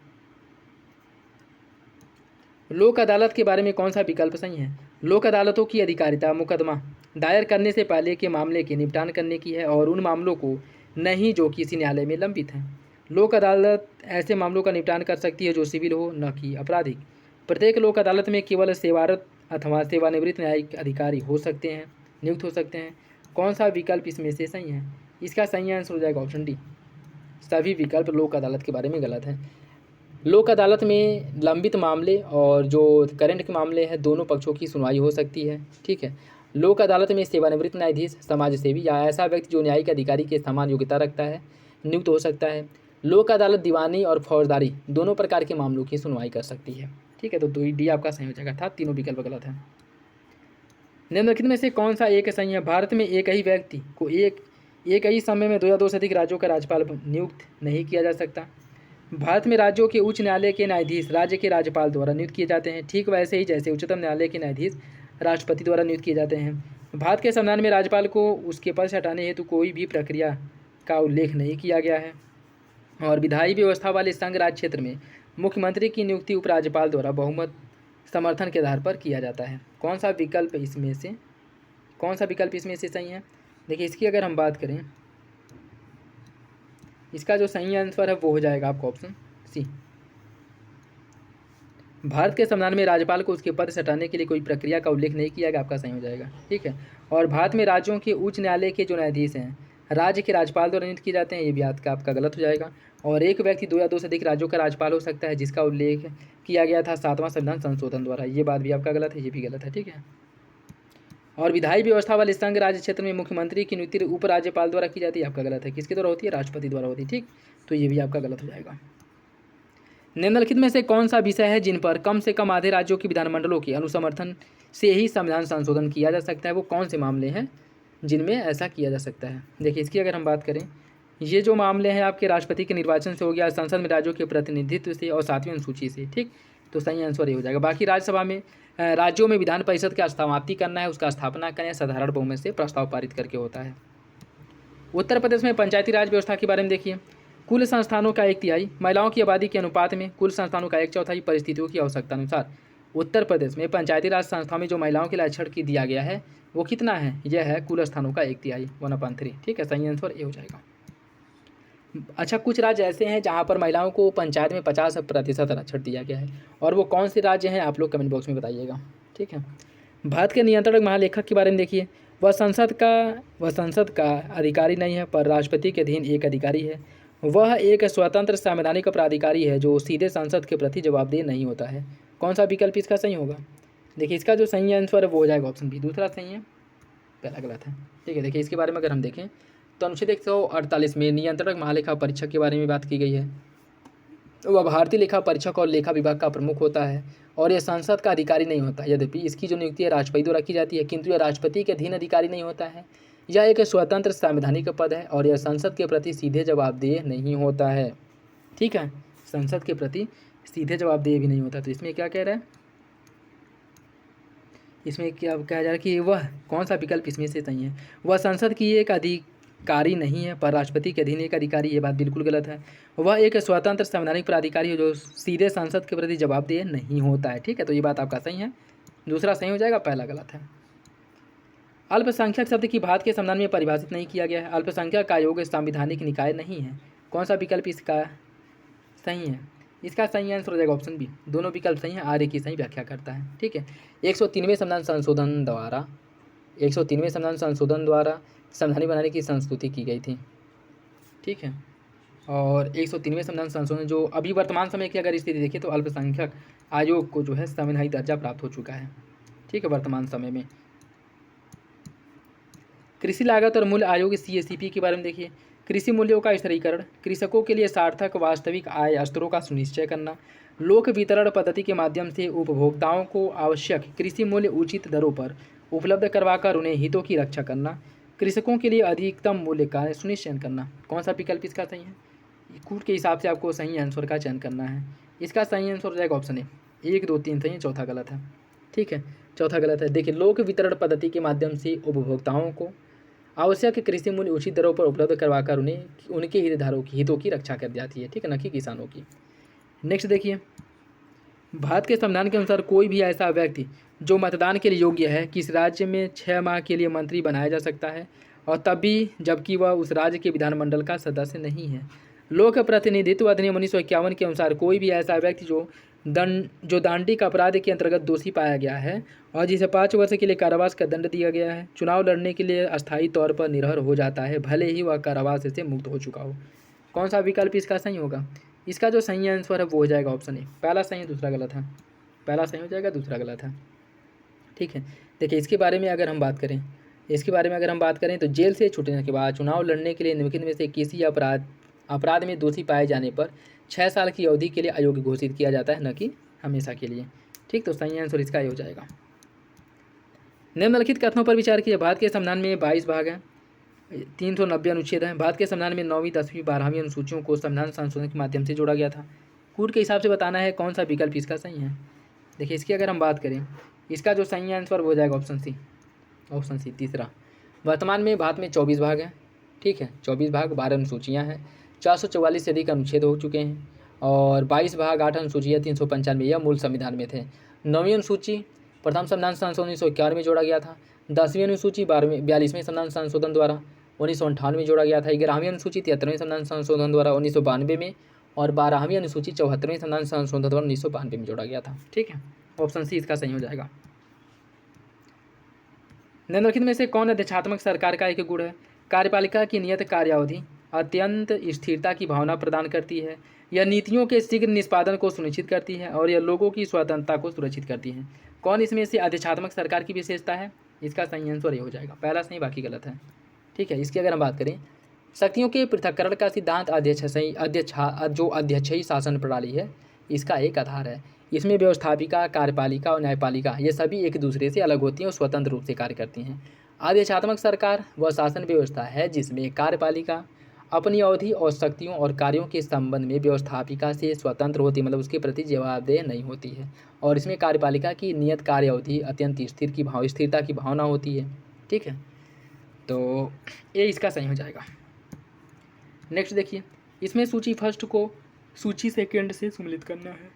लोक अदालत के बारे में कौन सा विकल्प सही है? लोक अदालतों की अधिकारिता मुकदमा दायर करने से पहले के मामले के निपटान करने की है और उन मामलों को नहीं जो किसी न्यायालय में लंबित हैं। लोक अदालत ऐसे मामलों का निपटान कर सकती है जो सिविल हो, न कि आपराधिक। प्रत्येक लोक अदालत में केवल सेवारत अथवा सेवानिवृत्त न्यायिक अधिकारी हो सकते हैं, नियुक्त हो सकते हैं। कौन सा विकल्प इसमें से सही है? इसका सही आंसर हो जाएगा ऑप्शन डी। सभी विकल्प लोक अदालत के बारे में गलत है। लोक अदालत में लंबित मामले और जो करंट के मामले हैं दोनों पक्षों की सुनवाई हो सकती है, ठीक है। लोक अदालत में सेवानिवृत्त न्यायाधीश, समाज सेवी या ऐसा व्यक्ति जो न्यायिक अधिकारी के समान योग्यता रखता है नियुक्त हो सकता है। लोक अदालत दीवानी और फौजदारी दोनों प्रकार के मामलों की सुनवाई कर सकती है, ठीक है। तो डी आपका सही हो जाएगा था, तीनों विकल्प गलत है। निम्नलिखित में से कौन सा एक सही है? भारत में एक ही व्यक्ति को एक ही समय में 2 या 2 से अधिक राज्यों का राज्यपाल नियुक्त नहीं किया जा सकता। भारत में राज्यों के उच्च न्यायालय के न्यायाधीश राज्य के राज्यपाल द्वारा नियुक्त किए जाते हैं, ठीक वैसे ही जैसे उच्चतम न्यायालय के न्यायाधीश राष्ट्रपति द्वारा नियुक्त किए जाते हैं। भारत के संविधान में राज्यपाल को उसके पद से हटाने हेतु कोई भी प्रक्रिया का उल्लेख नहीं किया गया है और विधायी व्यवस्था वाले संघ राज्य क्षेत्र में मुख्यमंत्री की नियुक्ति उपराज्यपाल द्वारा बहुमत समर्थन के आधार पर किया जाता है। कौन सा विकल्प इसमें से सही है? देखिए इसकी अगर हम बात करें, इसका जो सही आंसर है वो हो जाएगा आपका ऑप्शन सी। भारत के संविधान में राज्यपाल को उसके पद से हटाने के लिए कोई प्रक्रिया का उल्लेख नहीं किया गया, आपका सही हो जाएगा, ठीक है। और भारत में राज्यों के उच्च न्यायालय के जो न्यायाधीश हैं राज्य के राज्यपाल द्वारा नियुक्त किए जाते हैं, ये भी आपका गलत हो जाएगा। और एक व्यक्ति 2 या 2 से अधिक राज्यों का राज्यपाल हो सकता है जिसका उल्लेख किया गया था 7वां संविधान संशोधन द्वारा, ये बात भी आपका गलत है, ये भी गलत है, ठीक है। और विधायी व्यवस्था वाले संघ राज्य क्षेत्र में मुख्यमंत्री की नियुक्ति उपराज्यपाल द्वारा की जाती है, आपका गलत है। किसके द्वारा होती है? राष्ट्रपति द्वारा होती है, ठीक। तो ये भी आपका गलत हो जाएगा। निम्नलिखित में से कौन सा विषय है जिन पर कम से कम आधे राज्यों की विधानमंडलों के अनुसमर्थन से ही संविधान संशोधन किया जा सकता है? वो कौन से मामले हैं जिनमें ऐसा किया जा सकता है? देखिए इसकी अगर हम बात करें, ये जो मामले हैं आपके राष्ट्रपति के निर्वाचन से हो गया, संसद में राज्यों के प्रतिनिधित्व से और 7वीं अनुसूची से, ठीक। तो सही आंसर ये हो जाएगा। बाकी राज्यसभा में राज्यों में विधान परिषद का समाप्ति करना है, उसका स्थापना करें, साधारण बहुमत से प्रस्ताव पारित करके होता है। उत्तर प्रदेश में पंचायती राज व्यवस्था के बारे में देखिए, कुल संस्थानों का 1/3 महिलाओं की आबादी के अनुपात में कुल संस्थानों का 1/4 परिस्थितियों की आवश्यकता अनुसार उत्तर प्रदेश में पंचायती राज संस्थाओं में जो महिलाओं के लिए आरक्षण की दिया गया है वो कितना है, यह है कुल स्थानों का 1/3, 1/3। ठीक है, सही आंसर ये हो जाएगा। अच्छा, कुछ राज्य ऐसे हैं जहाँ पर महिलाओं को पंचायत में 50% आरक्षण दिया गया है, और वो कौन से राज्य हैं आप लोग कमेंट बॉक्स में बताइएगा। ठीक है, भारत के नियंत्रक महालेखक के बारे में देखिए, वह संसद का अधिकारी नहीं है पर राष्ट्रपति के अधीन एक अधिकारी है। वह एक स्वतंत्र संवैधानिक प्राधिकारी है जो सीधे संसद के प्रति जवाबदेह नहीं होता है। कौन सा विकल्प इसका सही होगा? देखिए, इसका जो सही आंसर है वो हो जाएगा ऑप्शन बी, दूसरा सही है, पहला गलत है। ठीक है, देखिए इसके बारे में अगर हम देखें तो अनुच्छेद 148 में नियंत्रक महालेखा परीक्षक के बारे में बात की गई है। वह भारतीय लेखा परीक्षक और लेखा विभाग का प्रमुख होता है और यह संसद का अधिकारी नहीं होता। यद्यपि इसकी जो नियुक्ति है राष्ट्रपति द्वारा की जाती है, किंतु यह राष्ट्रपति के अधीन अधिकारी नहीं होता है। यह एक स्वतंत्र संवैधानिक पद है और यह संसद के प्रति सीधे जवाबदेह नहीं होता है। ठीक है, संसद के प्रति सीधे जवाबदेह भी नहीं होता। तो इसमें क्या कह रहा है, इसमें क्या कहा जा रहा है कि वह कौन सा विकल्प इसमें से सही है? वह संसद की एक अधिकारी नहीं है पर राष्ट्रपति के अधीन एक अधिकारी, ये बात बिल्कुल गलत है। वह एक स्वतंत्र संवैधानिक प्राधिकारी है जो सीधे संसद के प्रति जवाबदेह नहीं होता है। ठीक है, तो ये बात आपका सही है, दूसरा सही हो जाएगा, पहला गलत है। अल्पसंख्यक शब्द की भारत के संविधान में परिभाषित नहीं किया गया है। अल्पसंख्यक आयोग संवैधानिक निकाय नहीं है। कौन सा विकल्प इसका सही है? इसका सही आंसर हो जाएगा ऑप्शन बी, दोनों विकल्प सही हैं, आर्य की सही व्याख्या करता है। ठीक है, 103वें संविधान संशोधन द्वारा संविधान बनाने की संस्तुति की गई थी। ठीक है, और 103वें संविधान संशोधन जो अभी वर्तमान समय की अगर स्थिति देखिए तो अल्पसंख्यक आयोग को जो है संवैधानिक दर्जा प्राप्त हो चुका है। ठीक है, वर्तमान समय में। कृषि लागत और मूल्य आयोग CACP के बारे में देखिए, कृषि मूल्यों का स्थिरीकरण, कृषकों के लिए सार्थक वास्तविक आय स्तरों का सुनिश्चय करना, लोक वितरण पद्धति के माध्यम से उपभोक्ताओं को आवश्यक कृषि मूल्य उचित दरों पर उपलब्ध करवाकर उन्हें हितों की रक्षा करना, कृषकों के लिए अधिकतम मूल्य का सुनिश्चय करना। कौन सा विकल्प इसका सही है? कूट के हिसाब से आपको सही आंसर का चयन करना है। इसका सही आंसर हो जाएगा ऑप्शन ए, 1, 2, 3 सही है, चौथा गलत है। ठीक है, चौथा गलत है। देखिए, लोक वितरण पद्धति के माध्यम से उपभोक्ताओं को आवश्यक कृषि मूल्य उचित दरों पर उपलब्ध करवाकर उन्हें उनके हितों की रक्षा कर जाती है। ठीक है, न कि किसानों की। नेक्स्ट देखिए, भारत के संविधान के अनुसार कोई भी ऐसा व्यक्ति जो मतदान के लिए योग्य है किस राज्य में 6 माह के लिए मंत्री बनाया जा सकता है, और तब भी जबकि वह उस राज्य के विधानमंडल का सदस्य नहीं है। लोक प्रतिनिधित्व अधिनियम 1951 के अनुसार कोई भी ऐसा व्यक्ति जो दांडिक अपराध के अंतर्गत दोषी पाया गया है और जिसे 5 वर्ष के लिए कारावास का दंड दिया गया है, चुनाव लड़ने के लिए अस्थायी तौर पर निर्भर हो जाता है, भले ही वह कारावास से मुक्त हो चुका हो। कौन सा विकल्प इसका सही होगा? इसका जो सही आंसर है वो हो जाएगा ऑप्शन ए, पहला सही है, दूसरा गलत है। पहला सही हो जाएगा, दूसरा गलत है। ठीक है, देखिए इसके बारे में अगर हम बात करें तो जेल से छूटने के बाद चुनाव लड़ने के लिए निम्नलिखित में से किसी अपराध में दोषी पाए जाने पर 6 साल की अवधि के लिए अयोग्य घोषित किया जाता है, न कि हमेशा के लिए। ठीक, तो सही आंसर इसका ये हो जाएगा। निम्नलिखित कथनों पर विचार किया। भारत के संविधान में 22 भाग हैं, 390 अनुच्छेद हैं। भारत के संविधान में 9वीं, 10वीं, 12वीं अनुसूचियों को संविधान संशोधन के माध्यम से जोड़ा गया था। कूट के हिसाब से बताना है कौन सा विकल्प इसका सही है। देखिए, इसकी अगर हम बात करें, इसका जो सही आंसर हो जाएगा ऑप्शन सी, तीसरा। वर्तमान में भारत में 24 भाग हैं। ठीक है, 24 भाग, 12 अनुसूचियाँ हैं, 444 से अधिक अनुच्छेद हो चुके हैं और 22 भाग, 8 अनुसूचियाँ, 395 यह मूल संविधान में थे। 9वीं अनुसूची प्रथम संविधान संशोधन 1951 में जोड़ा गया था। 10वीं अनुसूची 42वें संविधान संशोधन द्वारा 1958 में जोड़ा गया था। 11वीं अनुसूची 73वें संविधान संशोधन द्वारा 1992 में और 12वीं अनुसूची 74वें संविधान संशोधन द्वारा 1992 में जोड़ा गया था। ठीक है, ऑप्शन सी इसका सही हो जाएगा। निम्नलिखित में से कौन अध्यक्षात्मक सरकार का एक गुण है? कार्यपालिका की नियत कार्यावधि अत्यंत स्थिरता की भावना प्रदान करती है, यह नीतियों के शीघ्र निष्पादन को सुनिश्चित करती है और यह लोगों की स्वतंत्रता को सुरक्षित करती है। कौन इसमें से अध्यक्षात्मक सरकार की विशेषता है? इसका सही आंसर ये हो जाएगा, पहला सही बाकी गलत है। ठीक है, इसकी अगर हम बात करें, शक्तियों के पृथक्करण का सिद्धांत अध्यक्षीय शासन प्रणाली है, इसका एक आधार है। इसमें व्यवस्थापिका, कार्यपालिका और न्यायपालिका ये सभी एक दूसरे से अलग होती हैं और स्वतंत्र रूप से कार्य करती हैं। आदेशात्मक सरकार वह शासन व्यवस्था है जिसमें कार्यपालिका अपनी अवधि और शक्तियों और कार्यों के संबंध में व्यवस्थापिका से स्वतंत्र होती है, मतलब उसके प्रति जवाबदेह नहीं होती है। और इसमें कार्यपालिका की नियत कार्य अवधि अत्यंत स्थिरता की भावना होती है। ठीक है, तो ये इसका सही हो जाएगा। नेक्स्ट देखिए, इसमें सूची फर्स्ट को सूची सेकंड से सम्मिलित करना है।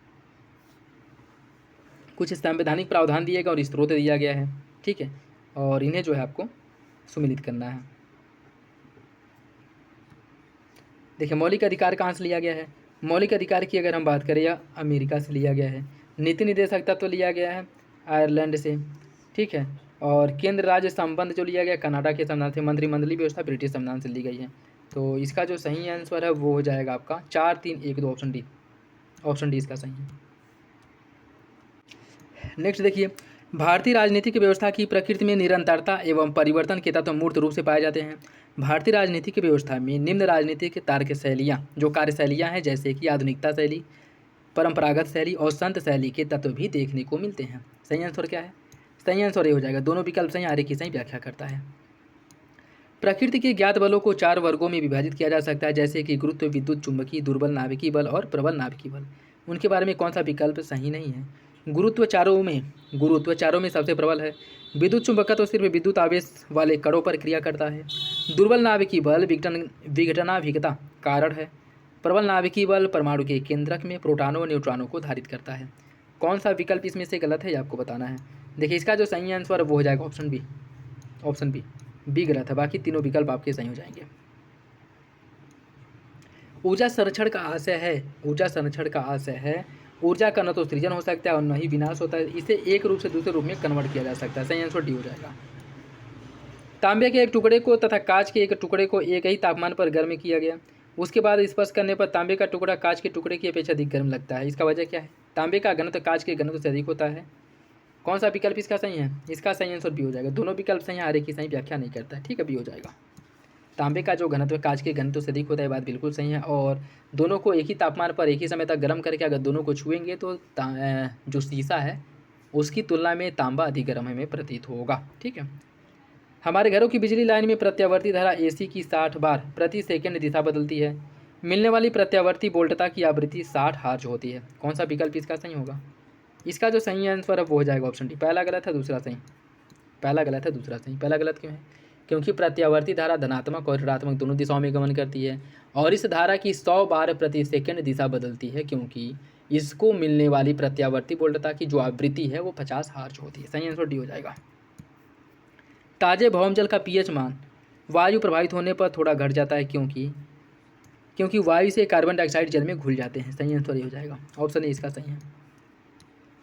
कुछ संवैधानिक प्रावधान दिए गए और स्रोत दिया गया है, ठीक है, और इन्हें जो है आपको सुमिलित करना है। देखिए मौलिक अधिकार कहाँ से लिया गया है, मौलिक अधिकार की अगर हम बात करें या अमेरिका से लिया गया है, नीति निर्देशक तत्व लिया गया है आयरलैंड से, ठीक है, और केंद्र राज्य संबंध जो लिया गया कनाडा के संविधान से, मंत्रिमंडलीय व्यवस्था ब्रिटिश संविधान से ली गई है। तो इसका जो सही आंसर है वो हो जाएगा आपका 4, 3, 1, 2 ऑप्शन डी, ऑप्शन डी इसका सही है। नेक्स्ट देखिए, भारतीय राजनीतिक व्यवस्था की प्रकृति में निरंतरता एवं परिवर्तन के तत्व मूर्त रूप से पाए जाते हैं। भारतीय राजनीतिक व्यवस्था में निम्न राजनीतिक तार्क शैलियाँ जो कार्यशैलियाँ हैं जैसे कि आधुनिकता शैली, परंपरागत शैली और संत शैली के तत्व भी देखने को मिलते हैं। सही आंसर क्या है, सही आंसर ये हो जाएगा, दोनों विकल्प सही, आगे की सही व्याख्या करता है। प्रकृति के ज्ञात बलों को 4 वर्गों में विभाजित किया जा सकता है जैसे कि गुरुत्व, विद्युत चुंबकीय, दुर्बल नाभिकीय बल और प्रबल नाभिकीय बल। उनके बारे में कौन सा विकल्प सही नहीं है। गुरुत्व चारों में सबसे प्रबल है। विद्युत चुंबकत्व सिर्फ विद्युत आवेश वाले कणों पर क्रिया करता है। दुर्बल नाभिकीय बल विघटनाभिकता कारण है। प्रबल नाभिकीय बल परमाणु के केंद्रक में प्रोटॉनों और न्यूट्रॉनों को धारित करता है। कौन सा विकल्प इसमें से गलत है ये आपको बताना है। देखिए इसका जो सही आंसर वो हो जाएगा ऑप्शन बी, ऑप्शन बी गलत है, बाकी तीनों विकल्प आपके सही हो जाएंगे। ऊर्जा संरक्षण का आशय है ऊर्जा का न तो सृजन हो सकता है और न ही विनाश होता है, इसे एक रूप से दूसरे रूप में कन्वर्ट किया जा सकता है। सही आंसर डी हो जाएगा। तांबे के एक टुकड़े को तथा कांच के एक टुकड़े को एक ही तापमान पर गर्म किया गया, उसके बाद स्पर्श करने पर तांबे का टुकड़ा कांच के टुकड़े की अपेक्षा अधिक गर्म लगता है। इसका वजह क्या है। तांबे का घनत्व कांच के घनत्व से अधिक होता है। कौन सा विकल्प इसका सही है, इसका सही आंसर बी हो जाएगा। दोनों विकल्प सही है, हर एक की सही व्याख्या नहीं करता है, ठीक है, बी हो जाएगा। तांबे का जो घनत्व कांच के घनत्व से अधिक होता है, बात बिल्कुल सही है, और दोनों को एक ही तापमान पर एक ही समय तक गर्म करके अगर दोनों को छुएंगे तो जो शीशा है उसकी तुलना में तांबा अधिक गर्म हमें प्रतीत होगा, ठीक है। हमारे घरों की बिजली लाइन में प्रत्यावर्ती धारा AC की 60 बार प्रति सेकंड दिशा बदलती है। मिलने वाली प्रत्यावर्ती वोल्टता की आवृत्ति 60 हर्ट्ज होती है। कौन सा विकल्प इसका सही होगा। इसका जो सही आंसर है वो हो जाएगा ऑप्शन डी। पहला गलत है, दूसरा सही। पहला गलत है, दूसरा सही। पहला गलत क्यों है, क्योंकि प्रत्यावर्ती धारा धनात्मक और ऋणात्मक दोनों दिशाओं में गमन करती है और इस धारा की 100 बार प्रति सेकंड दिशा बदलती है, क्योंकि इसको मिलने वाली प्रत्यावर्ती वोल्टता की जो आवृत्ति है वो 50 हर्ट्ज होती है। सही आंसर डी हो जाएगा। ताजे भौम जल का pH मान वायु प्रभावित होने पर थोड़ा घट जाता है, क्योंकि वायु से कार्बन डाइऑक्साइड जल में घुल जाते हैं। सही आंसर ये हो जाएगा, ऑप्शन ए इसका सही है।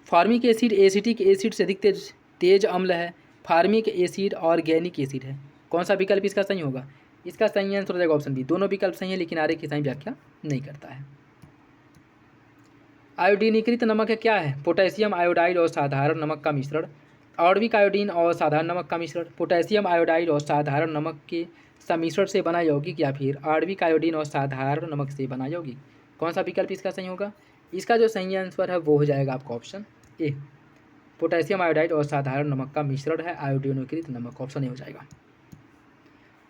फार्मिक एसिड एसिटिक एसिड से अधिक तेज अम्ल है। फार्मिक एसिड ऑर्गेनिक एसिड है। कौन सा विकल्प इसका सही होगा। इसका सही आंसर हो जाएगा ऑप्शन बी। दोनों विकल्प सही है लेकिन आगे की सही व्याख्या नहीं करता है। आयोडीनीकृत नमक क्या है। पोटेशियम आयोडाइड और साधारण नमक का मिश्रण, आणविक आयोडीन और साधारण नमक का मिश्रण, पोटेशियम आयोडाइड और साधारण नमक के सम्मिश्रण से बना यौगिक, या फिर आणविक आयोडीन और साधारण नमक से बना यौगिक। कौन सा विकल्प इसका सही होगा। इसका जो सही आंसर है वो हो जाएगा आपका ऑप्शन ए। पोटेशियम आयोडाइड और साधारण नमक का मिश्रण है आयोडीनीकृत नमक, ऑप्शन ए हो जाएगा।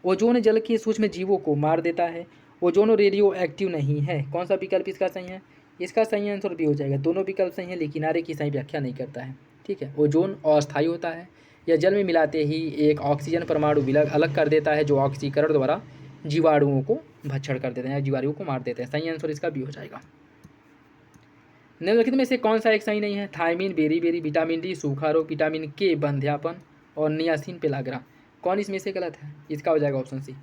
ओजोन जल के सूक्ष्म जीवों को मार देता है। ओजोन रेडियो एक्टिव नहीं है। कौन सा विकल्प इसका सही है। इसका सही आंसर भी हो जाएगा। दोनों विकल्प सही है लेकिन आगे की सही व्याख्या नहीं करता है, ठीक है। ओजोन अस्थायी होता है, यह जल में मिलाते ही एक ऑक्सीजन परमाणु अलग कर देता है जो ऑक्सीकरण द्वारा जीवाणुओं को भक्षण कर देते हैं, जीवाणुओं को मार देते हैं। सही आंसर इसका भी हो जाएगा। निम्नलिखित में से कौन सा एक सही नहीं है। थायमिन, बेरी, विटामिन डी सूखा रोग, विटामिन के बंध्यापन और नियासिन पेलाग्रा। कौन इसमें से गलत है। इसका हो जाएगा ऑप्शन सी।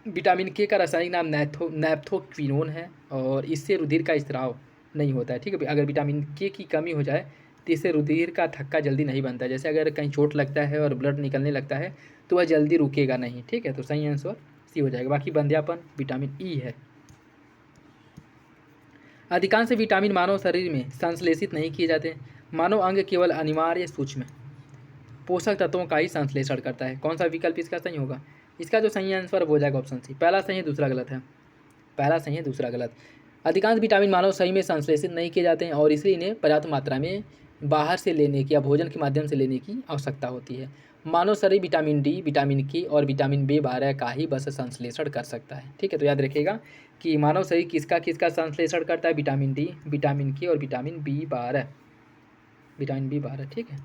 विटामिन के का रासायनिक नाम नैप्थोक्विनोन है और इससे रुधिर का स्राव नहीं होता है, ठीक है। अगर विटामिन के की कमी हो जाए तो इससे रुधिर का थक्का जल्दी नहीं बनता है। जैसे अगर कहीं चोट लगता है और ब्लड निकलने लगता है तो वह जल्दी रुकेगा नहीं, ठीक है। तो सही आंसर सी हो जाएगा। बाकी बंध्यापन विटामिन ई है। अधिकांश विटामिन मानव शरीर में संश्लेषित नहीं किए जाते। मानव अंग केवल अनिवार्य सूक्ष्म पोषक तत्वों का ही संश्लेषण करता है। कौन सा विकल्प इसका सही होगा। इसका जो सही आंसर हो जाएगा ऑप्शन सी। पहला सही है, दूसरा गलत है। पहला सही है, दूसरा गलत। अधिकांश विटामिन मानव शरीर में संश्लेषित नहीं किए जाते हैं और इसलिए इन्हें पर्याप्त मात्रा में बाहर से लेने की या भोजन के माध्यम से लेने की आवश्यकता होती है। मानव शरीर विटामिन डी, विटामिन के और विटामिन B12 का ही बस संश्लेषण कर सकता है, ठीक है। तो याद रखिएगा कि मानव शरीर किसका संश्लेषण करता है। विटामिन डी, विटामिन के और विटामिन B12, ठीक है।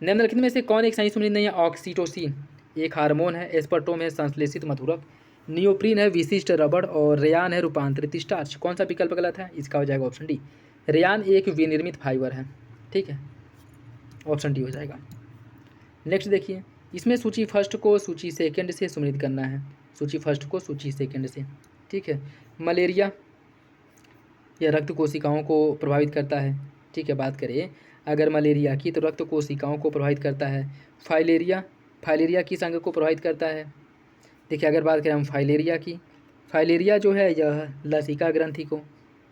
निम्नलिखित में से कौन एक सही सुमेलित नहीं है। ऑक्सीटोसिन एक हार्मोन है, एस्पर्टोम है संश्लेषित मधुरक, नियोप्रीन है विशिष्ट रबड़ और रेयान है रूपांतरित स्टार्च। कौन सा विकल्प गलत है। इसका हो जाएगा ऑप्शन डी। रेयान एक विनिर्मित फाइबर है, ठीक है, ऑप्शन डी हो जाएगा। नेक्स्ट देखिए, इसमें सूची फर्स्ट को सूची सेकंड से सम्मिलित करना है, सूची फर्स्ट को सूची सेकंड से, ठीक है। मलेरिया, यह रक्त कोशिकाओं को प्रभावित करता है, ठीक है। बात करें अगर मलेरिया की तो रक्त कोशिकाओं को प्रभावित करता है। फाइलेरिया, फाइलेरिया किस अंग को प्रभावित करता है? देखिए अगर बात करें हम फाइलेरिया की, फाइलेरिया जो है यह लसिका ग्रंथि को,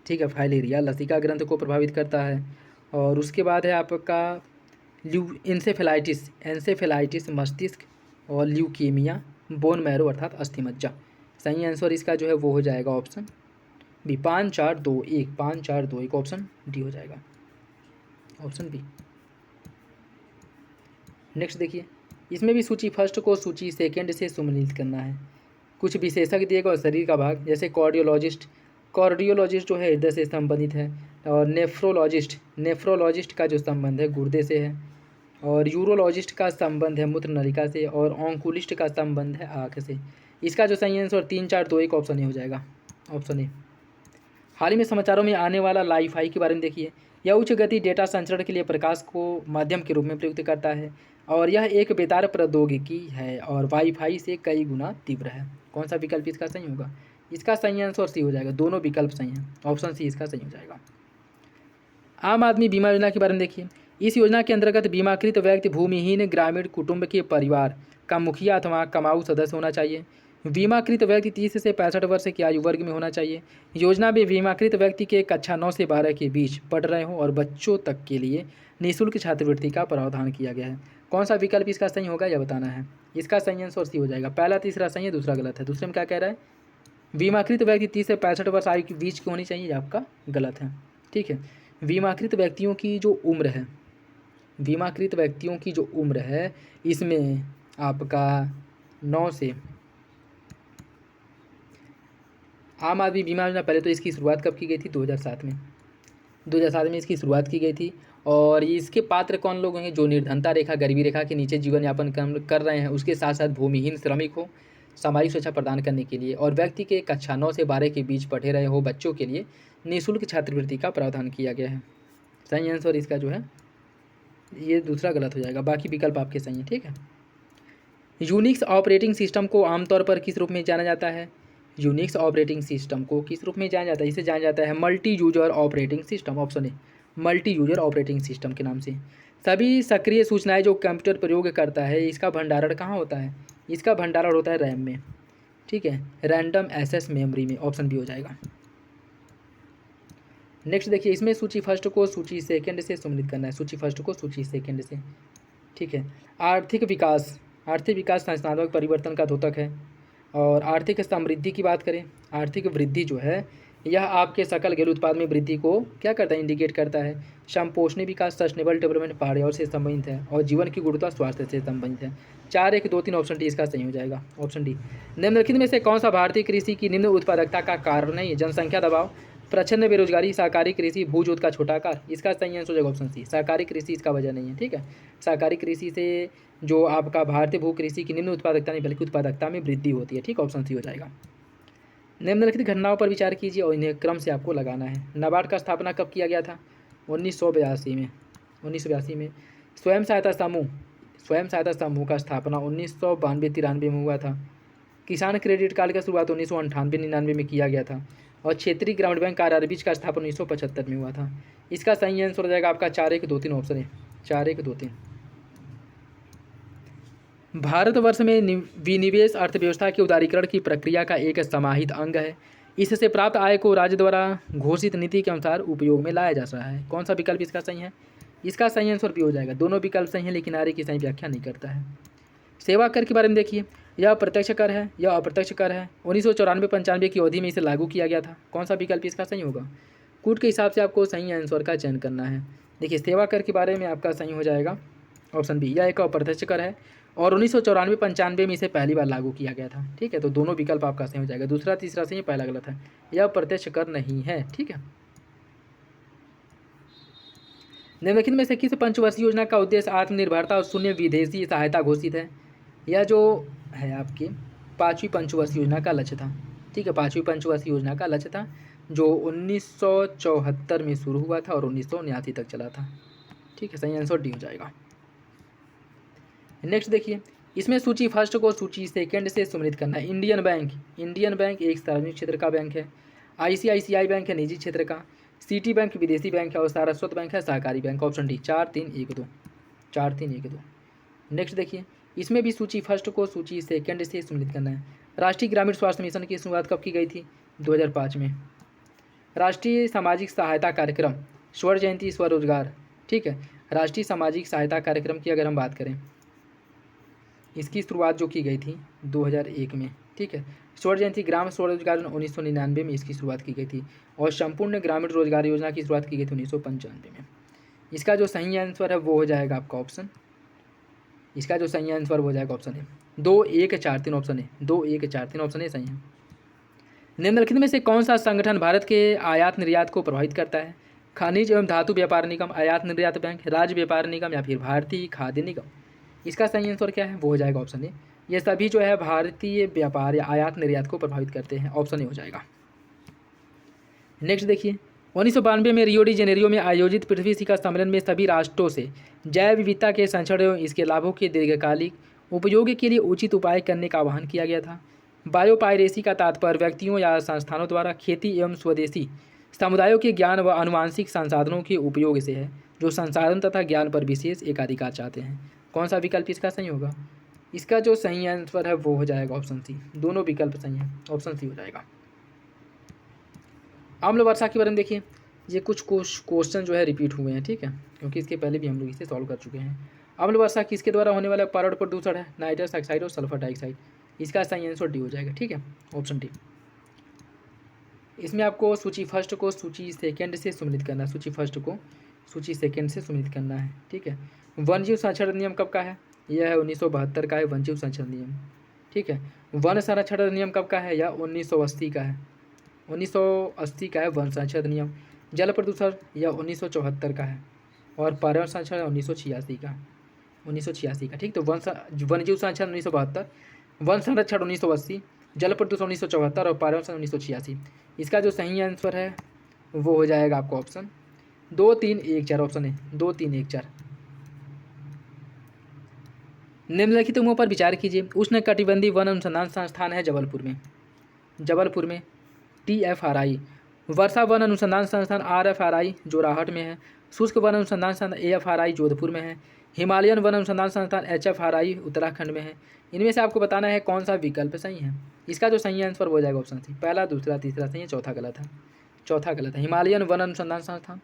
ठीक है, फाइलेरिया लसिका ग्रंथ को प्रभावित करता है। और उसके बाद है आपका इंसेफेलाइटिस, एंसेफेलाइटिस मस्तिष्क, और ल्यूकीमिया बोन मैरो अर्थात अस्थिमज्जा। सही आंसर इसका जो है वो हो जाएगा ऑप्शन बी, 5 4 2 1, 5 4 2 1, ऑप्शन डी हो जाएगा, ऑप्शन बी। नेक्स्ट देखिए, इसमें भी सूची फर्स्ट को सूची सेकंड से सम्मिलित करना है। कुछ विशेषज्ञ दिए गए शरीर का भाग, जैसे कार्डियोलॉजिस्ट, कार्डियोलॉजिस्ट जो है हृदय से संबंधित है। और नेफ्रोलॉजिस्ट, नेफ्रोलॉजिस्ट का जो संबंध है गुर्दे से है। और यूरोलॉजिस्ट का संबंध है मूत्र नलिका से। और ऑन्कुलिस्ट का संबंध है आँख से। इसका जो सही आंसर 3 4 2 1 ऑप्शन ए हो जाएगा, ऑप्शन ए। हाल ही में समाचारों में आने वाला लाईफाई के बारे में देखिए, यह उच्च गति डेटा संचरण के लिए प्रकाश को माध्यम के रूप में प्रयुक्त करता है और यह एक बेतार प्रौद्योगिकी है और वाईफाई से कई गुना तीव्र है। कौन सा विकल्प इसका सही होगा? इसका सही आंसर सी हो जाएगा, दोनों विकल्प सही हैं, ऑप्शन सी इसका सही हो जाएगा। आम आदमी बीमा योजना के बारे में देखिए, इस योजना के अंतर्गत बीमाकृत व्यक्ति भूमिहीन ग्रामीण कुटुंब के परिवार का मुखिया अथवा कमाऊ सदस्य होना चाहिए। बीमाकृत व्यक्ति 30 से 65 वर्ष की आयु वर्ग में होना चाहिए। योजना में बीमाकृत व्यक्ति के कक्षा 9 से 12 के बीच पढ़ रहे हों और बच्चों तक के लिए निःशुल्क छात्रवृत्ति का प्रावधान किया गया है। कौन सा विकल्प इसका सही होगा यह बताना है। इसका सही आंसर सी हो जाएगा। पहला तीसरा सही है, दूसरा गलत है। दूसरे में क्या कह रहा है? बीमाकृत व्यक्ति 30 से 65 वर्ष आयु के बीच की होनी चाहिए, आपका गलत है, ठीक है। बीमाकृत व्यक्तियों की जो उम्र है, बीमाकृत व्यक्तियों की जो उम्र है इसमें आपका 9 से, आम आदमी बीमा योजना पहले तो इसकी शुरुआत कब की गई थी? 2007 में, 2007 में इसकी शुरुआत की गई थी। और इसके पात्र कौन लोग होंगे? जो निर्धनता रेखा, गरीबी रेखा के नीचे जीवन यापन कर रहे हैं, उसके साथ साथ भूमिहीन श्रमिक हो, सामाजिक सुरक्षा प्रदान करने के लिए, और व्यक्ति के कक्षा 9 से 12 के बीच पढ़े रहे हो बच्चों के लिए निःशुल्क छात्रवृत्ति का प्रावधान किया गया है। सही आंसर इसका जो है ये दूसरा गलत हो जाएगा, बाकी विकल्प आपके सही हैं, ठीक है। यूनिक्स ऑपरेटिंग सिस्टम को आमतौर पर किस रूप में जाना जाता है? यूनिक्स ऑपरेटिंग सिस्टम को किस रूप में जाना जाता है? इसे जाना जाता है multi user operating system, option A, multi user operating system के नाम से। सभी सक्रिय सूचनाएं जो कंप्यूटर प्रयोग करता है, इसका भंडारण कहाँ होता है? इसका भंडारण होता है रैम में, ठीक है, रैंडम एक्सेस मेमोरी में, ऑप्शन बी हो जाएगा। नेक्स्ट देखिए, इसमें सूची फर्स्ट को सूची सेकंड से सम्मिलित करना है, सूची फर्स्ट को सूची सेकंड से, ठीक है। आर्थिक विकास, आर्थिक विकास संस्थात्मक परिवर्तन का द्योतक है। और आर्थिक समृद्धि की बात करें, आर्थिक वृद्धि जो है यह आपके सकल घरेलू उत्पाद में वृद्धि को क्या करता है? इंडिकेट करता है। संपोषणीय विकास सस्टेनेबल डेवलपमेंट पर्यावरण से संबंधित है और जीवन की गुणवत्ता स्वास्थ्य से संबंधित है। 4 1 2 3 ऑप्शन डी इसका सही हो जाएगा, ऑप्शन डी। निम्नलिखित में से कौन सा भारतीय कृषि की निम्न उत्पादकता का कारण नहीं है? जनसंख्या दबाव, प्रचंड बेरोजगारी, सहकारी कृषि, भूजोत का छोटा आकार। इसका सही आंसर हो जाएगा ऑप्शन सी, सहकारी कृषि इसका वजह नहीं है, ठीक है। सहकारी कृषि से जो आपका भारतीय भू कृषि की निम्न उत्पादकता नहीं बल्कि उत्पादकता में वृद्धि होती है, ठीक, ऑप्शन सी हो जाएगा। निम्नलिखित घटनाओं पर विचार कीजिए और इन्हें क्रम से आपको लगाना है। नाबार्ड का स्थापना कब किया गया था? 1982 में, 1982 में। स्वयं सहायता समूह, स्वयं सहायता समूह का स्थापना 1992-93 में हुआ था। किसान क्रेडिट कार्ड का शुरुआत 1998-99 में किया गया था। और क्षेत्रीय ग्रामीण बैंक आरआरबी का स्थापना 1975 में हुआ था। इसका सही आंसर हो जाएगा आपका 4 1 2 3 ऑप्शन है, 4 1 2 3। भारतवर्ष में विनिवेश अर्थव्यवस्था के उदारीकरण की प्रक्रिया का एक समाहित अंग है। इससे प्राप्त आय को राज्य द्वारा घोषित नीति के अनुसार उपयोग में लाया जा रहा है। कौन सा विकल्प इसका सही है? इसका सही आंसर भी हो जाएगा। दोनों विकल्प सही हैं लेकिन आगे की सही व्याख्या नहीं करता है। सेवा कर के बारे में देखिए, यह प्रत्यक्ष कर है, यह अप्रत्यक्ष कर है। 1994-95 की अवधि में इसे लागू किया गया था। कौन सा विकल्प इसका सही होगा? कूट के हिसाब से आपको सही आंसर का चयन करना है। देखिए, सेवा कर के बारे में आपका सही हो जाएगा ऑप्शन बी, यह एक अप्रत्यक्ष कर है और 1994-95 में इसे पहली बार लागू किया गया था, ठीक है। तो दोनों विकल्प आपका सही हो जाएगा। दूसरा तीसरा सही है, पहला गलत है, यह प्रत्यक्ष कर नहीं है, ठीक है। निम्नलिखित में से किस पंचवर्षीय योजना का उद्देश्य आत्मनिर्भरता और शून्य विदेशी सहायता घोषित है? यह जो है आपकी 5वीं पंचवर्षीय योजना का लक्ष्य था, ठीक है, 5वीं पंचवर्षीय योजना का लक्ष्य था। जो 1974 में शुरू हुआ था और 1979 तक चला था। ठीक है, सही आंसर डी हो जाएगा। नेक्स्ट देखिए, इसमें सूची फर्स्ट को सूची सेकंड से सम्मिलित करना है। इंडियन बैंक एक सार्वजनिक क्षेत्र का बैंक है। आईसीआईसीआई बैंक है निजी क्षेत्र का। सिटी बैंक विदेशी बैंक है और सारस्वत बैंक है सहकारी बैंक। Option D 4-3-1-2, 4-3-1-2। नेक्स्ट देखिए, इसमें भी सूची फर्स्ट को सूची सेकंड से सम्मिलित करना है। राष्ट्रीय ग्रामीण स्वास्थ्य मिशन की शुरुआत कब की गई थी? 2005 में। राष्ट्रीय सामाजिक सहायता कार्यक्रम स्वर्ण जयंती स्वरोजगार, ठीक है, राष्ट्रीय सामाजिक सहायता कार्यक्रम की अगर हम बात करें, इसकी शुरुआत जो की गई थी 2001 में। ठीक है, स्वर्ण जयंती ग्राम स्वरोजगार 1999 में इसकी शुरुआत की गई थी और संपूर्ण ग्रामीण रोजगार योजना की शुरुआत की गई थी 1995 में। इसका जो सही आंसर है वो हो जाएगा आपका ऑप्शन, इसका जो सही आंसर हो जाएगा ऑप्शन है 2-1-4-3। ऑप्शन है 2-1-4-3, ऑप्शन है सही है। निम्नलिखित में से कौन सा संगठन भारत के आयात निर्यात को प्रभावित करता है? खनिज एवं धातु व्यापार निगम, आयात निर्यात बैंक, राज्य व्यापार निगम या फिर भारतीय खाद्य निगम? इसका सही आंसर क्या है? वो हो जाएगा ऑप्शन ए। ये सभी जो है भारतीय व्यापार या आयात निर्यात को प्रभावित करते हैं। ऑप्शन ए हो जाएगा। नेक्स्ट देखिए, 1992 में रियो डी जेनेरियो में आयोजित पृथ्वी शिखर सम्मेलन में सभी राष्ट्रों से जैव विविधता के संरक्षण एवं इसके लाभों के दीर्घकालिक उपयोग के लिए उचित उपाय करने का आह्वान किया गया था। बायोपायरेसी का तात्पर्य व्यक्तियों या संस्थानों द्वारा खेती एवं स्वदेशी समुदायों के ज्ञान व आनुवांशिक संसाधनों के उपयोग से है, जो संसाधन तथा ज्ञान पर विशेष एकाधिकार चाहते हैं। कौन सा विकल्प इसका सही होगा? इसका जो सही आंसर है वो हो जाएगा ऑप्शन सी। दोनों विकल्प सही हैं, ऑप्शन सी हो जाएगा। अम्ल वर्षा के बारे में देखिए, ये कुछ क्वेश्चन जो है रिपीट हुए हैं, ठीक है, क्योंकि इसके पहले भी हम लोग इसे सॉल्व कर चुके हैं। अम्ल वर्षा किसके द्वारा होने वाला पर्यावरण प्रदूषण है? नाइट्रस ऑक्साइड और सल्फर डाइऑक्साइड। इसका सही आंसर डी हो जाएगा। ठीक है, ऑप्शन डी। इसमें आपको सूची फर्स्ट को सूची सेकंड से सम्मिलित करना है। सूची फर्स्ट को सूची सेकंड से सम्मिलित करना है। ठीक है, वन्यजीव संरक्षण नियम कब का है? यह है 1972 का है वन्यजीव संरक्षण नियम। ठीक है, वन संरक्षण अधिनियम कब का है? यह 1980 का है। 1980 का है वन संरक्षण नियम। जल प्रदूषण यह 1974 का है और पर्यावरण संरक्षण 1986 का, 1986 का। ठीक, तो वन्यजीव संरक्षण 1972, वन संरक्षण 1980, जल प्रदूषण 1974 और पर्यावरण संरक्षण 1986। इसका जो सही आंसर है वो हो जाएगा आपको ऑप्शन 2-3-1-4। ऑप्शन है 2-3-1-4। निम्नलिखित उमों पर विचार कीजिए। उष्ण कटिबंधीय वन अनुसंधान संस्थान है जबलपुर में TFRI। वर्षा वन अनुसंधान संस्थान RFRI जोराहट में है। शुष्क वन अनुसंधान संस्थान AFRI जोधपुर में है। हिमालयन वन अनुसंधान संस्थान HFRI उत्तराखंड में है। इनमें से आपको बताना है कौन सा विकल्प सही है। इसका जो सही आंसर हो जाएगा ऑप्शन सी। पहला, दूसरा, तीसरा सही है, चौथा गलत है। चौथा गलत है। हिमालयन वन अनुसंधान संस्थान,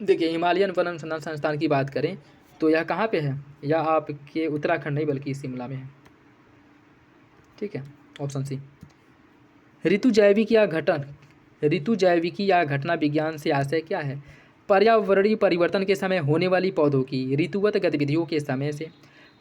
देखिए हिमालयन वन अनुसंधान संस्थान की बात करें तो यह कहाँ पे है? यह आपके उत्तराखंड नहीं बल्कि शिमला में है। ठीक है, ऑप्शन सी। ऋतु जैविकी या घटना विज्ञान से आशय क्या है? पर्यावरणीय परिवर्तन के समय होने वाली पौधों की ऋतुगत गतिविधियों के समय से,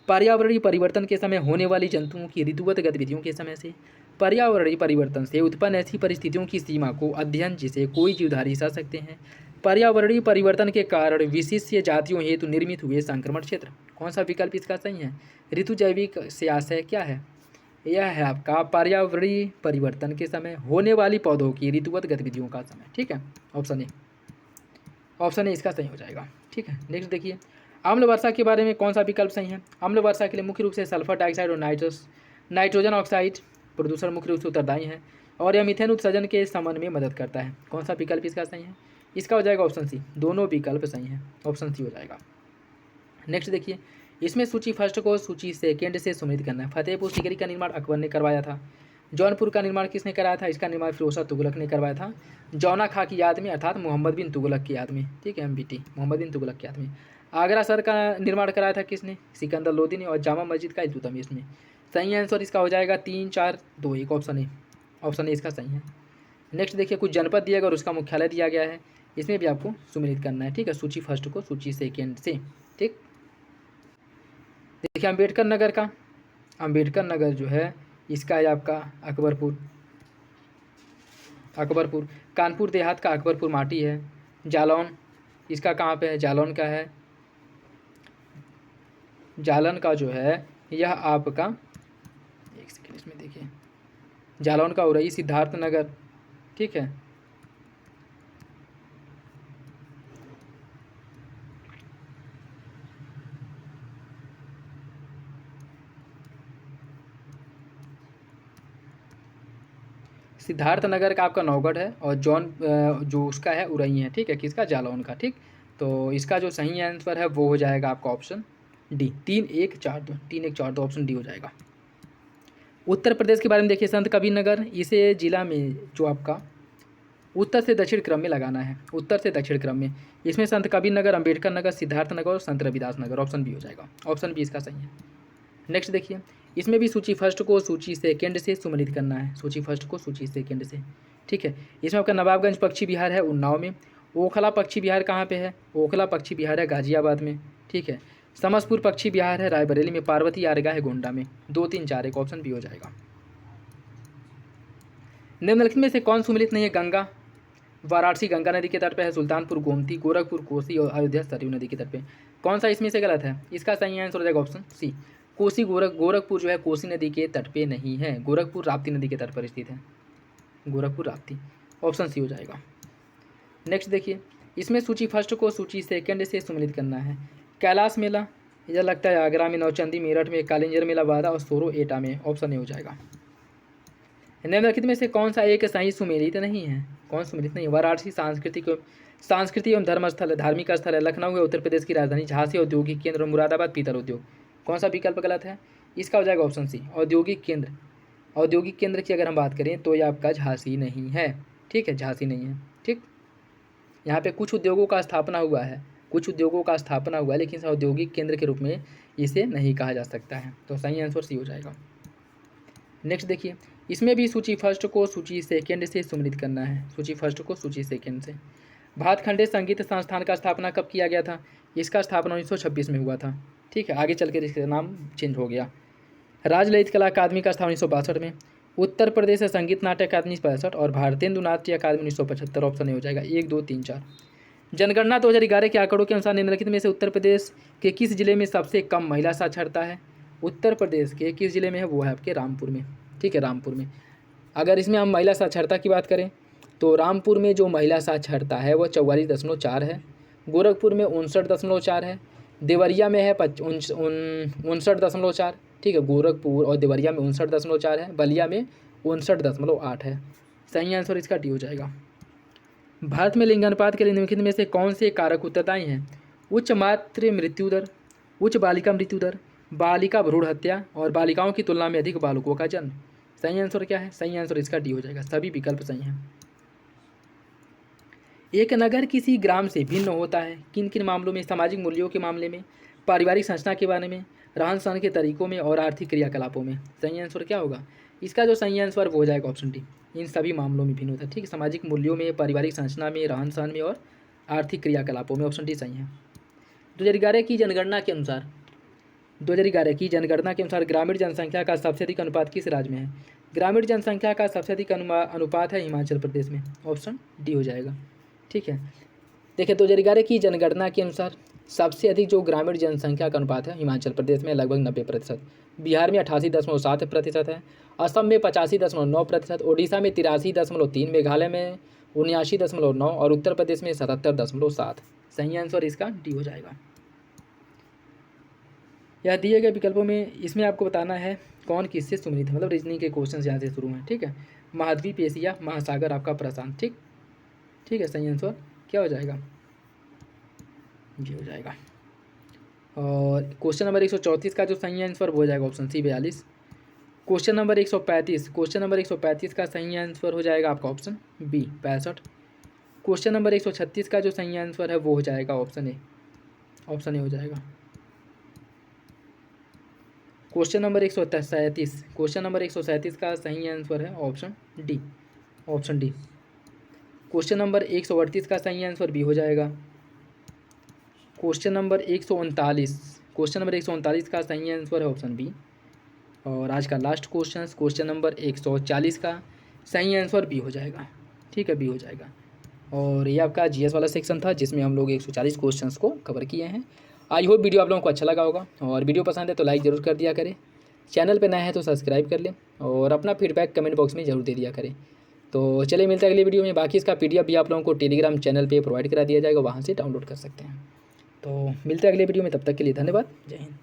पर्यावरणीय परिवर्तन के समय होने वाली जंतुओं की ऋतुगत गतिविधियों के समय से, पर्यावरणीय परिवर्तन से उत्पन्न ऐसी परिस्थितियों की सीमा को अध्ययन जिसे कोई जीवधारी सह सकते हैं, पर्यावरणीय परिवर्तन के कारण विशिष्ट जातियों हेतु निर्मित हुए संक्रमण क्षेत्र। कौन सा विकल्प इसका सही है? ऋतु जैविक से आशय क्या है? यह है आपका पर्यावरणीय परिवर्तन के समय होने वाली पौधों की ऋतुगत गतिविधियों का समय। ठीक है, ऑप्शन ए। ऑप्शन ए इसका सही हो जाएगा। ठीक है, नेक्स्ट देखिए, अम्ल वर्षा के बारे में कौन सा विकल्प सही है? अम्ल वर्षा के लिए मुख्य रूप से सल्फर डाइऑक्साइड और नाइट्रोजन ऑक्साइड प्रदूषण मुख्य रूप से उत्तरदायी है और यह मीथेन उत्सर्जन के समन में मदद करता है। कौन सा विकल्प इसका सही है? इसका हो जाएगा ऑप्शन सी। दोनों विकल्प सही हैं, ऑप्शन सी हो जाएगा। नेक्स्ट देखिए, इसमें सूची फर्स्ट को सूची सेकंड से सम्मिलित करना है। फतेहपुर सीकरी का निर्माण अकबर ने करवाया था। जौनपुर का निर्माण किसने कराया था? इसका निर्माण फिरोज शाह तुगलक ने करवाया था, जौना खां की याद में, अर्थात मोहम्मद बिन तुगलक की याद में। ठीक है, MBT, मोहम्मद बिन तुगलक की याद में। आगरा शहर का निर्माण कराया था किसने? सिकंदर लोदी ने। और जामा मस्जिद का इल्तुतमिश ने। सही आंसर इसका हो जाएगा 3-4-2-1। ऑप्शन ए, ऑप्शन ए इसका सही है। नेक्स्ट देखिए, कुछ जनपद दिया गया और उसका मुख्यालय दिया गया है। इसमें भी आपको सम्मिलित करना है। ठीक है, सूची फर्स्ट को सूची सेकेंड से। ठीक, देखिए अम्बेडकर नगर जो है इसका है आपका अकबरपुर। कानपुर देहात का अकबरपुर माटी है। जालौन इसका कहाँ पे है? जालौन का है। जालन का जो है यह आपका, एक सेकेंड इसमें देखिए, जालौन का उरई। सिद्धार्थ नगर, ठीक है, सिद्धार्थ नगर का आपका नौगढ़ है और जॉन जो उसका है उरई है, ठीक है, किसका, जालौन का, ठीक। तो इसका जो सही आंसर है वो हो जाएगा आपका ऑप्शन डी, 3-1-4-2 ऑप्शन डी हो जाएगा। उत्तर प्रदेश के बारे में देखिए, संत कबीर नगर, इसे जिला में जो आपका उत्तर से दक्षिण क्रम में लगाना है, उत्तर से दक्षिण क्रम में। इसमें संत कबीर नगर, अम्बेडकर नगर, सिद्धार्थ नगर और संत रविदास नगर, ऑप्शन बी हो जाएगा, ऑप्शन बी इसका सही है। नेक्स्ट देखिए, इसमें भी सूची फर्स्ट को सूची सेकेंड से सम्मिलित करना है, सूची फर्स्ट को सूची सेकेंड से, ठीक है। इसमें आपका नवाबगंज पक्षी विहार है उन्नाव में, ओखला पक्षी विहार कहाँ पे है, ओखला पक्षी विहार है गाजियाबाद में, ठीक है। समसपुर पक्षी विहार है रायबरेली में, पार्वती आरगा है गोंडा में। 2, 3, 4 एक ऑप्शन बी हो जाएगा। निम्नलिखित में से कौन सम्मिलित नहीं है, गंगा, वाराणसी गंगा नदी के तट पे है, सुल्तानपुर गोमती, गोरखपुर कोसी और अयोध्या सरयू नदी के तट पे। कौन सा इसमें से गलत है, इसका सही आंसर हो जाएगा ऑप्शन सी, कोसी गोरखपुर जो है कोसी नदी के तट पे नहीं है, गोरखपुर राप्ती नदी के तट पर स्थित है, गोरखपुर राप्ती, ऑप्शन सी हो जाएगा। नेक्स्ट देखिए, इसमें सूची फर्स्ट को सूची सेकेंड से सम्मिलित करना है। कैलाश मेला इधर लगता है आगरा में, नौचंदी मेरठ में, कालिंजर मेला बादा और सोरो एटा में, ऑप्शन ए हो जाएगा। निम्नलिखित में से कौन सा एक सही सुमेलित नहीं है, कौन सुमेलित नहीं है, वाराणसी सांस्कृतिक एवं धर्म स्थल है, धार्मिक स्थल है, लखनऊ है उत्तर प्रदेश की राजधानी, झांसी औद्योगिक केंद्र और मुरादाबाद पीतल उद्योग। कौन सा विकल्प गलत है, इसका हो जाएगा ऑप्शन सी, औद्योगिक केंद्र। औद्योगिक केंद्र की अगर हम बात करें तो ये आपका झांसी नहीं है, ठीक है, झांसी नहीं है, ठीक। यहाँ पे कुछ उद्योगों का स्थापना हुआ है, कुछ उद्योगों का स्थापना हुआ है, लेकिन औद्योगिक केंद्र के रूप में इसे नहीं कहा जा सकता है, तो सही आंसर सी हो जाएगा। नेक्स्ट देखिए, इसमें भी सूची फर्स्ट को सूची सेकेंड से सम्मिलित करना है, सूची फर्स्ट को सूची सेकेंड से। भातखंडे संगीत संस्थान का स्थापना कब किया गया था, इसका स्थापना 1926 में हुआ था, ठीक है, आगे चल कर इसका नाम चेंज हो गया। राज ललित कला अकादमी का स्थापना 1962 में, उत्तर प्रदेश संगीत नाट्य अकादमी 65 और भारतेंदु नाट्य अकादमी 1975, ऑप्शन ए हो जाएगा, 1, 2, 3, 4। जनगणना 2011 के आंकड़ों के अनुसार निम्नलिखित में से उत्तर प्रदेश के किस जिले में सबसे कम महिला साक्षरता है, उत्तर प्रदेश के किस जिले में है, वो है आपके रामपुर में, ठीक है, रामपुर में। अगर इसमें हम महिला साक्षरता की बात करें तो रामपुर में जो महिला साक्षरता है वो 44.4 है, गोरखपुर में 59.4 है, देवरिया में है 59.4, ठीक है, गोरखपुर और देवरिया में 59.4 है, बलिया में 59.8 है। सही आंसर इसका डी हो जाएगा। भारत में लिंगानुपात के लिए निम्नलिखित में से कौन से कारक उत्तरदायी हैं, उच्च मातृ मृत्यु दर, उच्च बालिका मृत्यु दर, बालिका भ्रूण हत्या और बालिकाओं की तुलना में अधिक बालकों का जन्म। सही आंसर क्या है, सही आंसर इसका डी हो जाएगा, सभी विकल्प सही हैं। एक नगर किसी ग्राम से भिन्न होता है किन किन मामलों में, सामाजिक मूल्यों के मामले में, पारिवारिक संरचना के बारे में, रहन सहन के तरीकों में और आर्थिक क्रियाकलापों में। सही आंसर क्या होगा, इसका जो सही आंसर वो हो जाएगा ऑप्शन डी, इन सभी मामलों में भिन्न होता है, ठीक है, सामाजिक मूल्यों में, पारिवारिक संरचना में, रहन सहन में और आर्थिक क्रियाकलापों में, ऑप्शन डी सही है। 2011 की जनगणना के अनुसार 2011 की जनगणना के अनुसार ग्रामीण जनसंख्या का सबसे अधिक अनुपात किस राज्य में है, ग्रामीण जनसंख्या का सबसे अधिक अनुपात है हिमाचल प्रदेश में, ऑप्शन डी हो जाएगा, ठीक है। देखिए 2011 की जनगणना के अनुसार सबसे अधिक जो ग्रामीण जनसंख्या का अनुपात है हिमाचल प्रदेश में लगभग 90%, बिहार में 88.7% है, असम में 85.9%, ओडिशा में 83.3%, मेघालय में 79.9% और उत्तर प्रदेश में 77.7। सही आंसर इसका डी हो जाएगा। यह दिए गए विकल्पों में इसमें आपको बताना है कौन किससे सम्मिलित है, मतलब रीजनिंग के क्वेश्चन यहाँ से शुरू हैं, ठीक है। महाद्वीप एशिया, महासागर आपका प्रशांत, ठीक, ठीक है, सही आंसर क्या हो जाएगा, जी हो जाएगा। और क्वेश्चन नंबर 134 का जो सही आंसर वो हो जाएगा ऑप्शन सी 42। क्वेश्चन नंबर 135 का सही आंसर हो जाएगा आपका ऑप्शन बी 65। क्वेश्चन नंबर 136 का जो सही आंसर है वो हो जाएगा ऑप्शन ए हो जाएगा। क्वेश्चन नंबर 137 का सही आंसर है ऑप्शन डी। क्वेश्चन नंबर 138 का सही आंसर बी हो जाएगा। क्वेश्चन नंबर 139 का सही आंसर है ऑप्शन बी। और आज का लास्ट क्वेश्चन नंबर 140 का सही आंसर बी हो जाएगा, ठीक है, बी हो जाएगा। और ये आपका जीएस वाला सेक्शन था जिसमें हम लोग 140 क्वेश्चंस को कवर किए हैं। आई होप वीडियो आप लोगों को अच्छा लगा होगा, और वीडियो पसंद है तो लाइक ज़रूर कर दिया करें, चैनल पे नया है तो सब्सक्राइब कर लें और अपना फीडबैक कमेंट बॉक्स में ज़रूर दे दिया करें। तो चलिए मिलते हैं अगली वीडियो में। बाकी इसका PDF भी आप लोगों को टेलीग्राम चैनल पे प्रोवाइड करा दिया जाएगा, वहाँ से डाउनलोड कर सकते हैं। तो मिलते हैं अगले वीडियो में, तब तक के लिए धन्यवाद, जय हिंद।